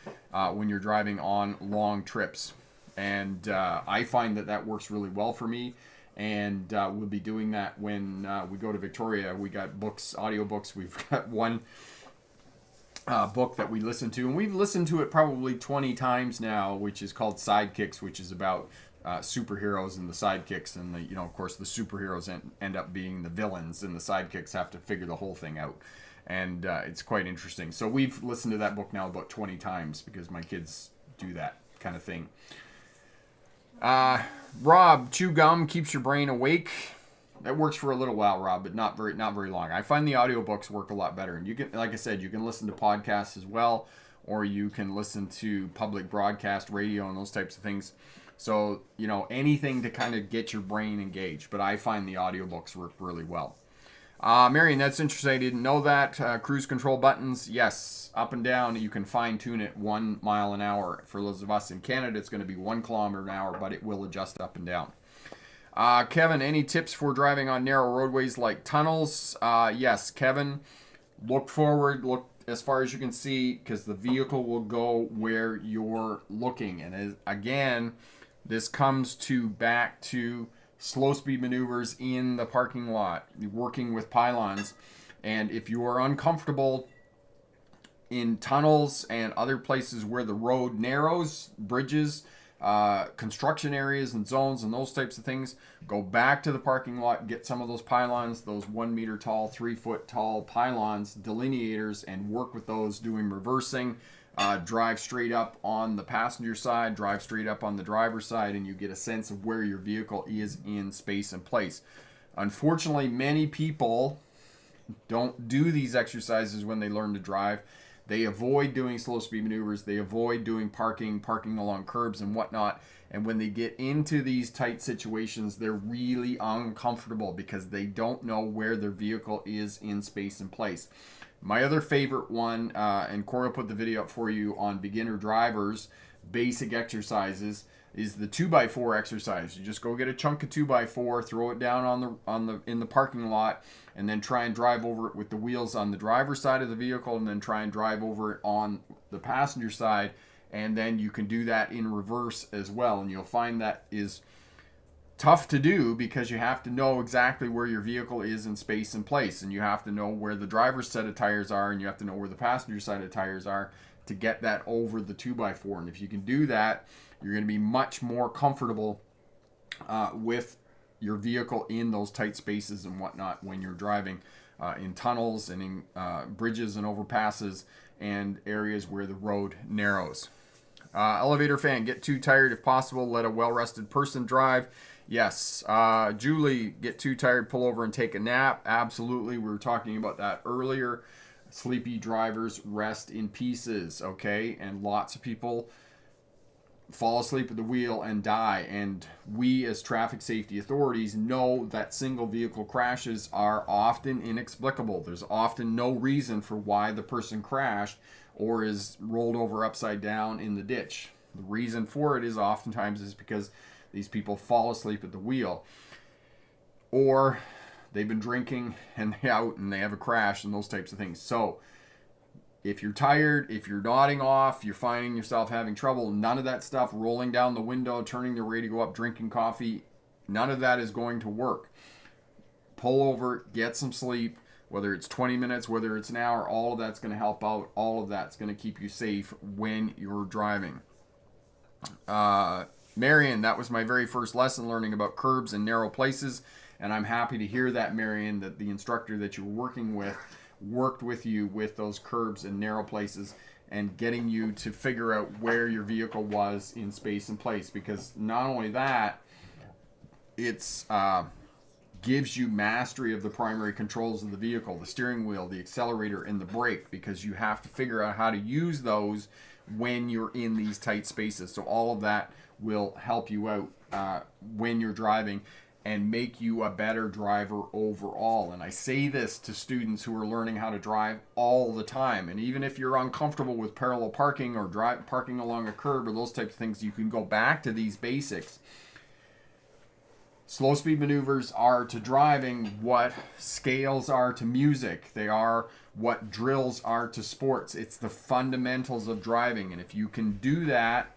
when you're driving on long trips. And I find that works really well for me. And we'll be doing that when we go to Victoria. We got audiobooks. We've got one book that we listen to, and we've listened to it probably 20 times now, which is called Sidekicks, which is about superheroes and the sidekicks, and of course the superheroes end up being the villains, and the sidekicks have to figure the whole thing out, and it's quite interesting. So we've listened to that book now about 20 times because my kids do that kind of thing. Rob, chew gum keeps your brain awake. That works for a little while, Rob, but not very long. I find the audiobooks work a lot better, and you can, like I said, you can listen to podcasts as well, or you can listen to public broadcast radio and those types of things. So, anything to kind of get your brain engaged. But I find the audiobooks work really well. Marion, that's interesting. I didn't know that. Cruise control buttons, yes, up and down. You can fine tune it 1 mile an hour. For those of us in Canada, it's going to be 1 kilometer an hour, but it will adjust up and down. Kevin, any tips for driving on narrow roadways like tunnels? Yes, Kevin, look forward, look as far as you can see, because the vehicle will go where you're looking. And again, this comes back to slow speed maneuvers in the parking lot, working with pylons. And if you are uncomfortable in tunnels and other places where the road narrows, bridges, construction areas and zones and those types of things, go back to the parking lot, get some of those pylons, those 1 meter tall, 3 foot tall pylons, delineators, and work with those doing reversing. Drive straight up on the passenger side, drive straight up on the driver's side, and you get a sense of where your vehicle is in space and place. Unfortunately, many people don't do these exercises when they learn to drive. They avoid doing slow speed maneuvers. They avoid doing parking along curbs and whatnot. And when they get into these tight situations, they're really uncomfortable because they don't know where their vehicle is in space and place. My other favorite one, and Corey will put the video up for you on beginner drivers, basic exercises, is the 2x4 exercise. You just go get a chunk of 2x4, throw it down in the parking lot, and then try and drive over it with the wheels on the driver's side of the vehicle, and then try and drive over it on the passenger side, and then you can do that in reverse as well. And you'll find that is tough to do because you have to know exactly where your vehicle is in space and place, and you have to know where the driver's set of tires are, and you have to know where the passenger side of tires are to get that over the 2x4. And if you can do that, you're going to be much more comfortable with your vehicle in those tight spaces and whatnot when you're driving in tunnels and in bridges and overpasses and areas where the road narrows. Elevator fan, get too tired if possible, let a well-rested person drive. Yes. Julie, get too tired, pull over and take a nap. Absolutely. We were talking about that earlier. Sleepy drivers rest in pieces, okay? And lots of people fall asleep at the wheel and die. And we as traffic safety authorities know that single vehicle crashes are often inexplicable. There's often no reason for why the person crashed or is rolled over upside down in the ditch. The reason for it is oftentimes is because these people fall asleep at the wheel, or they've been drinking and they're out and they have a crash and those types of things. So if you're tired, if you're nodding off, you're finding yourself having trouble, none of that stuff, rolling down the window, turning the radio up, drinking coffee, none of that is going to work. Pull over, get some sleep, whether it's 20 minutes, whether it's an hour, all of that's going to help out. All of that's going to keep you safe when you're driving. Marion, that was my very first lesson, learning about curbs and narrow places. And I'm happy to hear that, Marion, that the instructor that you're working with worked with you with those curbs and narrow places and getting you to figure out where your vehicle was in space and place. Because not only that, it's gives you mastery of the primary controls of the vehicle, the steering wheel, the accelerator, and the brake, because you have to figure out how to use those when you're in these tight spaces. So all of that will help you out when you're driving and make you a better driver overall. And I say this to students who are learning how to drive all the time. And even if you're uncomfortable with parallel parking or parking along a curb or those types of things, you can go back to these basics. Slow speed maneuvers are to driving what scales are to music. They are what drills are to sports. It's the fundamentals of driving. And if you can do that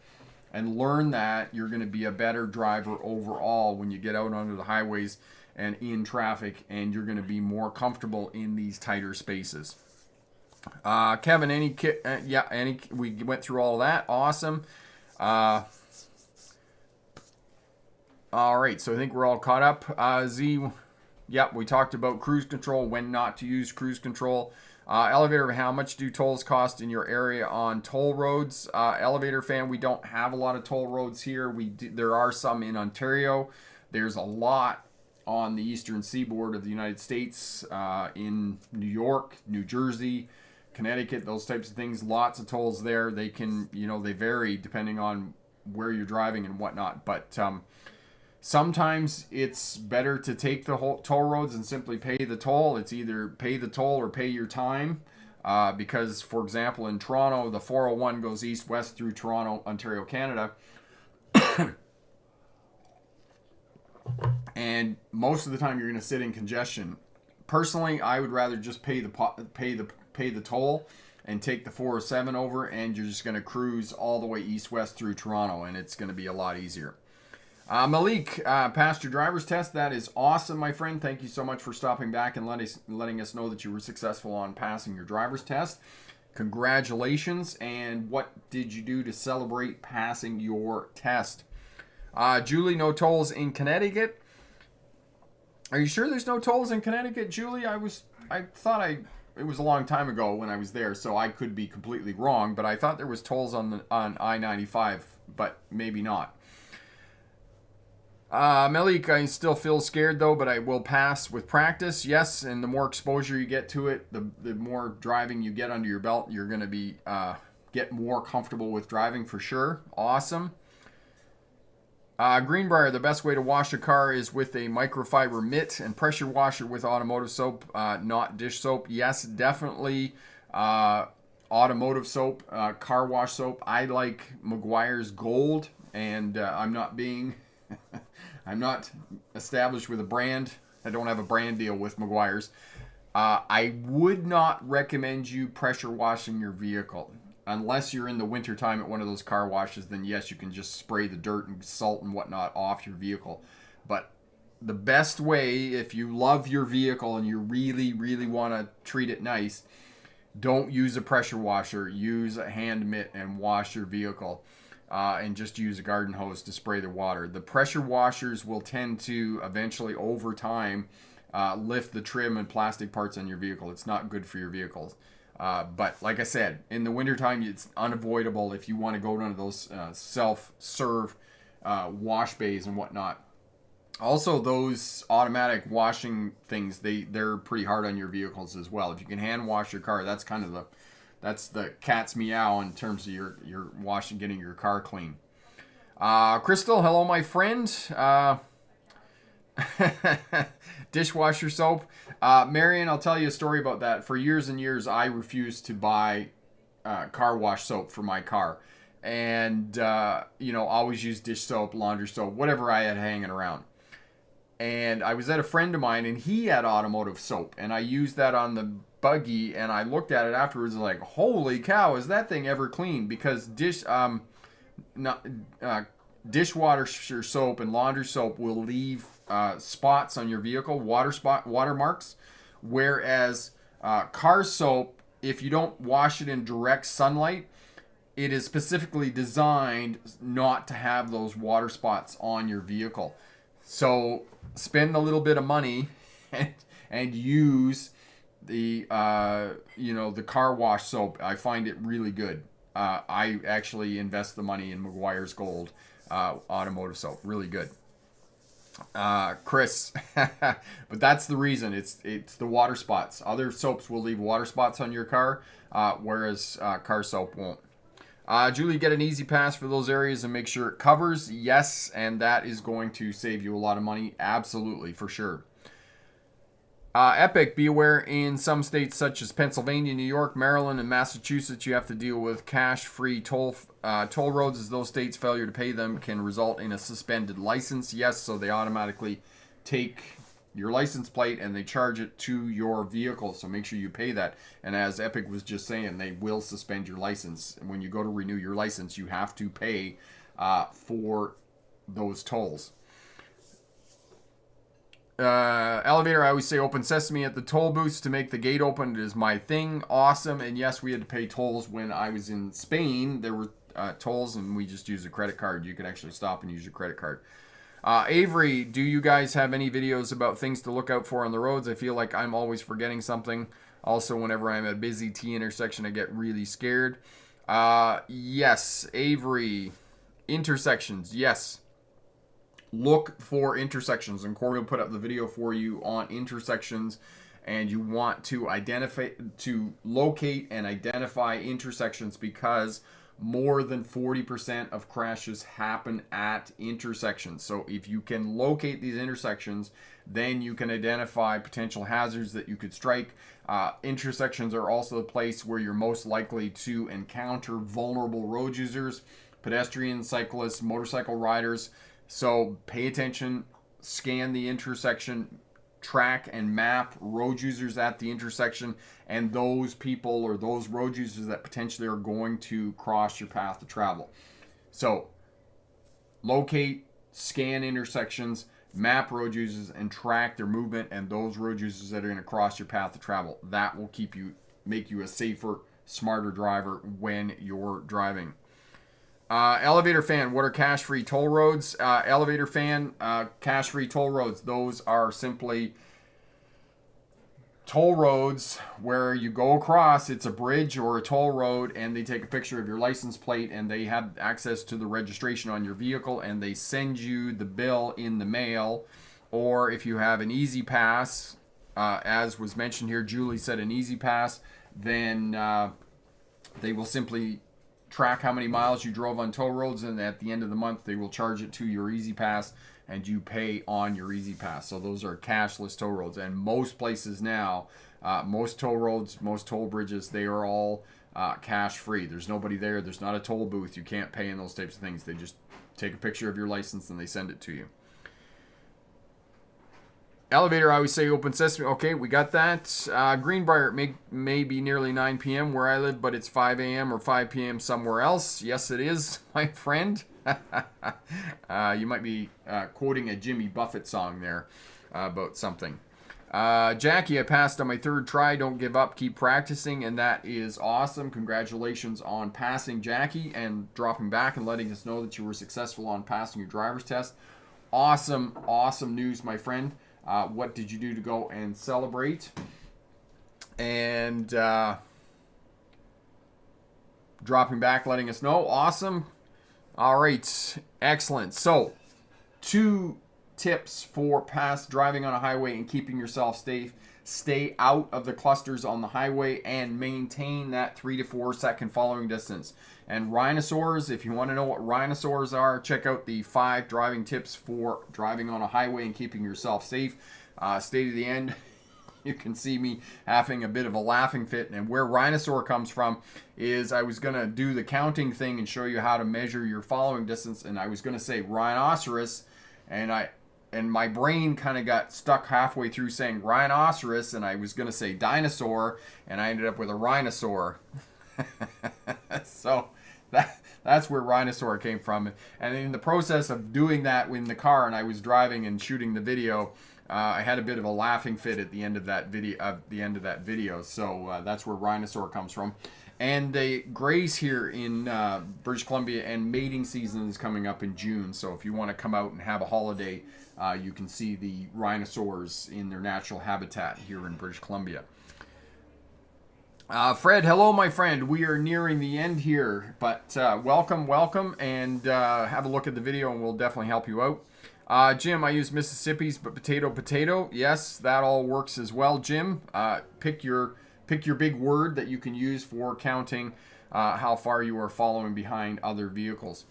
and learn that, you're going to be a better driver overall when you get out onto the highways and in traffic, and you're going to be more comfortable in these tighter spaces. Kevin, we went through all of that. Awesome. All right, so I think we're all caught up. Z, we talked about cruise control, when not to use cruise control. Elevator, how much do tolls cost in your area on toll roads? Elevator fan, we don't have a lot of toll roads here. There are some in Ontario. There's a lot on the eastern seaboard of the United States, in New York, New Jersey, Connecticut, those types of things. Lots of tolls there. They can, they vary depending on where you're driving and whatnot. But sometimes it's better to take the whole toll roads and simply pay the toll. It's either pay the toll or pay your time. Because, for example, in Toronto, the 401 goes east-west through Toronto, Ontario, Canada. And most of the time you're going to sit in congestion. Personally, I would rather just pay the toll and take the 407 over, and you're just going to cruise all the way east-west through Toronto, and it's going to be a lot easier. Malik, passed your driver's test. That is awesome, my friend. Thank you so much for stopping back and letting us know that you were successful on passing your driver's test. Congratulations. And what did you do to celebrate passing your test? Julie, no tolls in Connecticut. Are you sure there's no tolls in Connecticut, Julie? I thought it was a long time ago when I was there, so I could be completely wrong, but I thought there was tolls on I-95, but maybe not. Malik, I still feel scared though, but I will pass with practice. Yes, and the more exposure you get to it, the more driving you get under your belt, you're going to be get more comfortable with driving for sure. Awesome. Greenbrier, the best way to wash a car is with a microfiber mitt and pressure washer with automotive soap, not dish soap. Yes, definitely automotive soap, car wash soap. I like Meguiar's Gold, and I'm not being... I'm not established with a brand. I don't have a brand deal with Meguiar's. I would not recommend you pressure washing your vehicle. Unless you're in the wintertime at one of those car washes, then yes, you can just spray the dirt and salt and whatnot off your vehicle. But the best way, if you love your vehicle and you really, really want to treat it nice, don't use a pressure washer. Use a hand mitt and wash your vehicle. And just use a garden hose to spray the water. The pressure washers will tend to eventually, over time, lift the trim and plastic parts on your vehicle. It's not good for your vehicles. But like I said, in the wintertime, it's unavoidable if you want to go down to those self-serve wash bays and whatnot. Also, those automatic washing things, they're pretty hard on your vehicles as well. If you can hand wash your car, that's kind of the cat's meow in terms of your washing, getting your car clean. Crystal, hello, my friend. Dishwasher soap. Marion, I'll tell you a story about that. For years and years, I refused to buy car wash soap for my car. And, always use dish soap, laundry soap, whatever I had hanging around. And I was at a friend of mine, and he had automotive soap. And I used that on the buggy, and I looked at it afterwards and like, holy cow, is that thing ever clean? Because dishwasher soap and laundry soap will leave spots on your vehicle, watermarks, whereas car soap, if you don't wash it in direct sunlight, it is specifically designed not to have those water spots on your vehicle. So spend a little bit of money and use the the car wash soap. I find it really good. I actually invest the money in Meguiar's Gold automotive soap. Really good. Chris, but that's the reason. It's the water spots. Other soaps will leave water spots on your car, whereas car soap won't. Julie, get an easy pass for those areas and make sure it covers. Yes, and that is going to save you a lot of money. Absolutely, for sure. Epic, be aware in some states such as Pennsylvania, New York, Maryland, and Massachusetts, you have to deal with cash-free toll roads, as those states' failure to pay them can result in a suspended license. Yes, so they automatically take your license plate and they charge it to your vehicle, so make sure you pay that. And as Epic was just saying, they will suspend your license. And when you go to renew your license, you have to pay for those tolls. Elevator, I always say open sesame at the toll booths to make the gate open. It is my thing. Awesome. And yes, we had to pay tolls when I was in Spain. There were tolls and we just used a credit card. You could actually stop and use your credit card. Avery, do you guys have any videos about things to look out for on the roads? I feel like I'm always forgetting something. Also, whenever I'm at a busy T intersection, I get really scared. Yes, Avery. Intersections, yes. Look for intersections, and Corey will put up the video for you on intersections, and you want to locate and identify intersections because more than 40% of crashes happen at intersections. So if you can locate these intersections, then you can identify potential hazards that you could strike. Intersections are also the place where you're most likely to encounter vulnerable road users, pedestrians, cyclists, motorcycle riders. So pay attention, scan the intersection, track and map road users at the intersection and those people or those road users that potentially are going to cross your path of travel. So locate, scan intersections, map road users, and track their movement and those road users that are going to cross your path of travel. That will make you a safer, smarter driver when you're driving. Elevator fan, what are cash-free toll roads? Elevator fan, cash-free toll roads. Those are simply toll roads where you go across. It's a bridge or a toll road, and they take a picture of your license plate, and they have access to the registration on your vehicle, and they send you the bill in the mail. Or if you have an Easy Pass, as was mentioned here, Julie said an Easy Pass, then they will simply track how many miles you drove on toll roads, and at the end of the month they will charge it to your Easy Pass and you pay on your Easy Pass. So those are cashless toll roads, and most places now, most toll roads, most toll bridges, they are all cash free. There's nobody there, there's not a toll booth, you can't pay in those types of things. They just take a picture of your license and they send it to you. Elevator, I always say open sesame. Okay, we got that. Greenbrier, may be nearly 9 p.m. where I live, but it's 5 a.m. or 5 p.m. somewhere else. Yes, it is, my friend. You might be quoting a Jimmy Buffett song there about something. Jackie, I passed on my third try. Don't give up. Keep practicing, and that is awesome. Congratulations on passing, Jackie, and dropping back and letting us know that you were successful on passing your driver's test. Awesome, awesome news, my friend. What did you do to go and celebrate? And dropping back, letting us know. Awesome. All right. Excellent. So, 2 tips for driving on a highway and keeping yourself safe. Stay out of the clusters on the highway and maintain that 3 to 4 second following distance. And rhinosaurs, if you want to know what rhinosaurs are, check out the 5 driving tips for driving on a highway and keeping yourself safe. Stay to the end. You can see me having a bit of a laughing fit. And where rhinosaur comes from is I was going to do the counting thing and show you how to measure your following distance. And I was going to say rhinoceros, and my brain kind of got stuck halfway through saying rhinoceros, and I was going to say dinosaur, and I ended up with a rhinosaur. So that's where rhinosaur came from. And in the process of doing that in the car, and I was driving and shooting the video, I had a bit of a laughing fit at the end of that video. So that's where rhinosaur comes from. And the grays here in British Columbia, and mating season is coming up in June. So if you want to come out and have a holiday, you can see the rhinoceros in their natural habitat here in British Columbia. Fred, hello, my friend. We are nearing the end here, but welcome, and have a look at the video, and we'll definitely help you out. Jim, I use Mississippi's, but potato. Yes, that all works as well, Jim. Pick your big word that you can use for counting how far you are following behind other vehicles.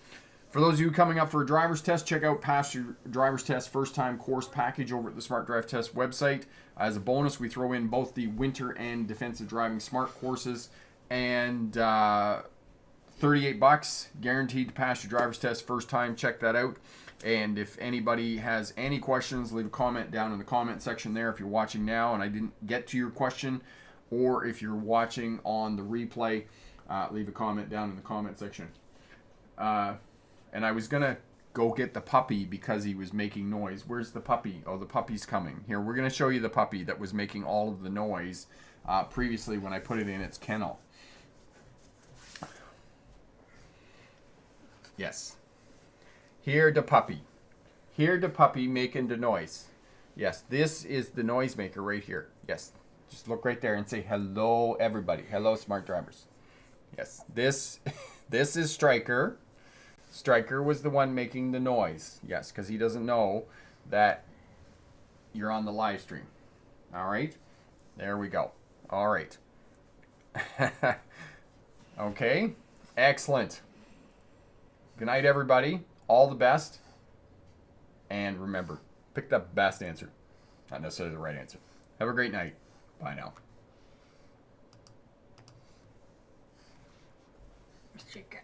For those of you coming up for a driver's test, check out Pass Your Driver's Test First Time Course Package over at the Smart Drive Test website. As a bonus, we throw in both the winter and defensive driving smart courses, and $38 guaranteed to pass your driver's test first time. Check that out. And if anybody has any questions, leave a comment down in the comment section there. If you're watching now and I didn't get to your question, or if you're watching on the replay, leave a comment down in the comment section. And I was going to go get the puppy because he was making noise. Where's the puppy? Oh, the puppy's coming. Here, we're going to show you the puppy that was making all of the noise previously when I put it in its kennel. Yes. Here the puppy. Here the puppy making the noise. Yes, this is the noisemaker right here. Yes. Just look right there and say hello, everybody. Hello, smart drivers. Yes, this is Striker. Striker was the one making the noise. Yes, because he doesn't know that you're on the live stream. All right, there we go. All right. Okay, excellent. Good night, everybody. All the best. And remember, pick the best answer, not necessarily the right answer. Have a great night. Bye now. Chicken.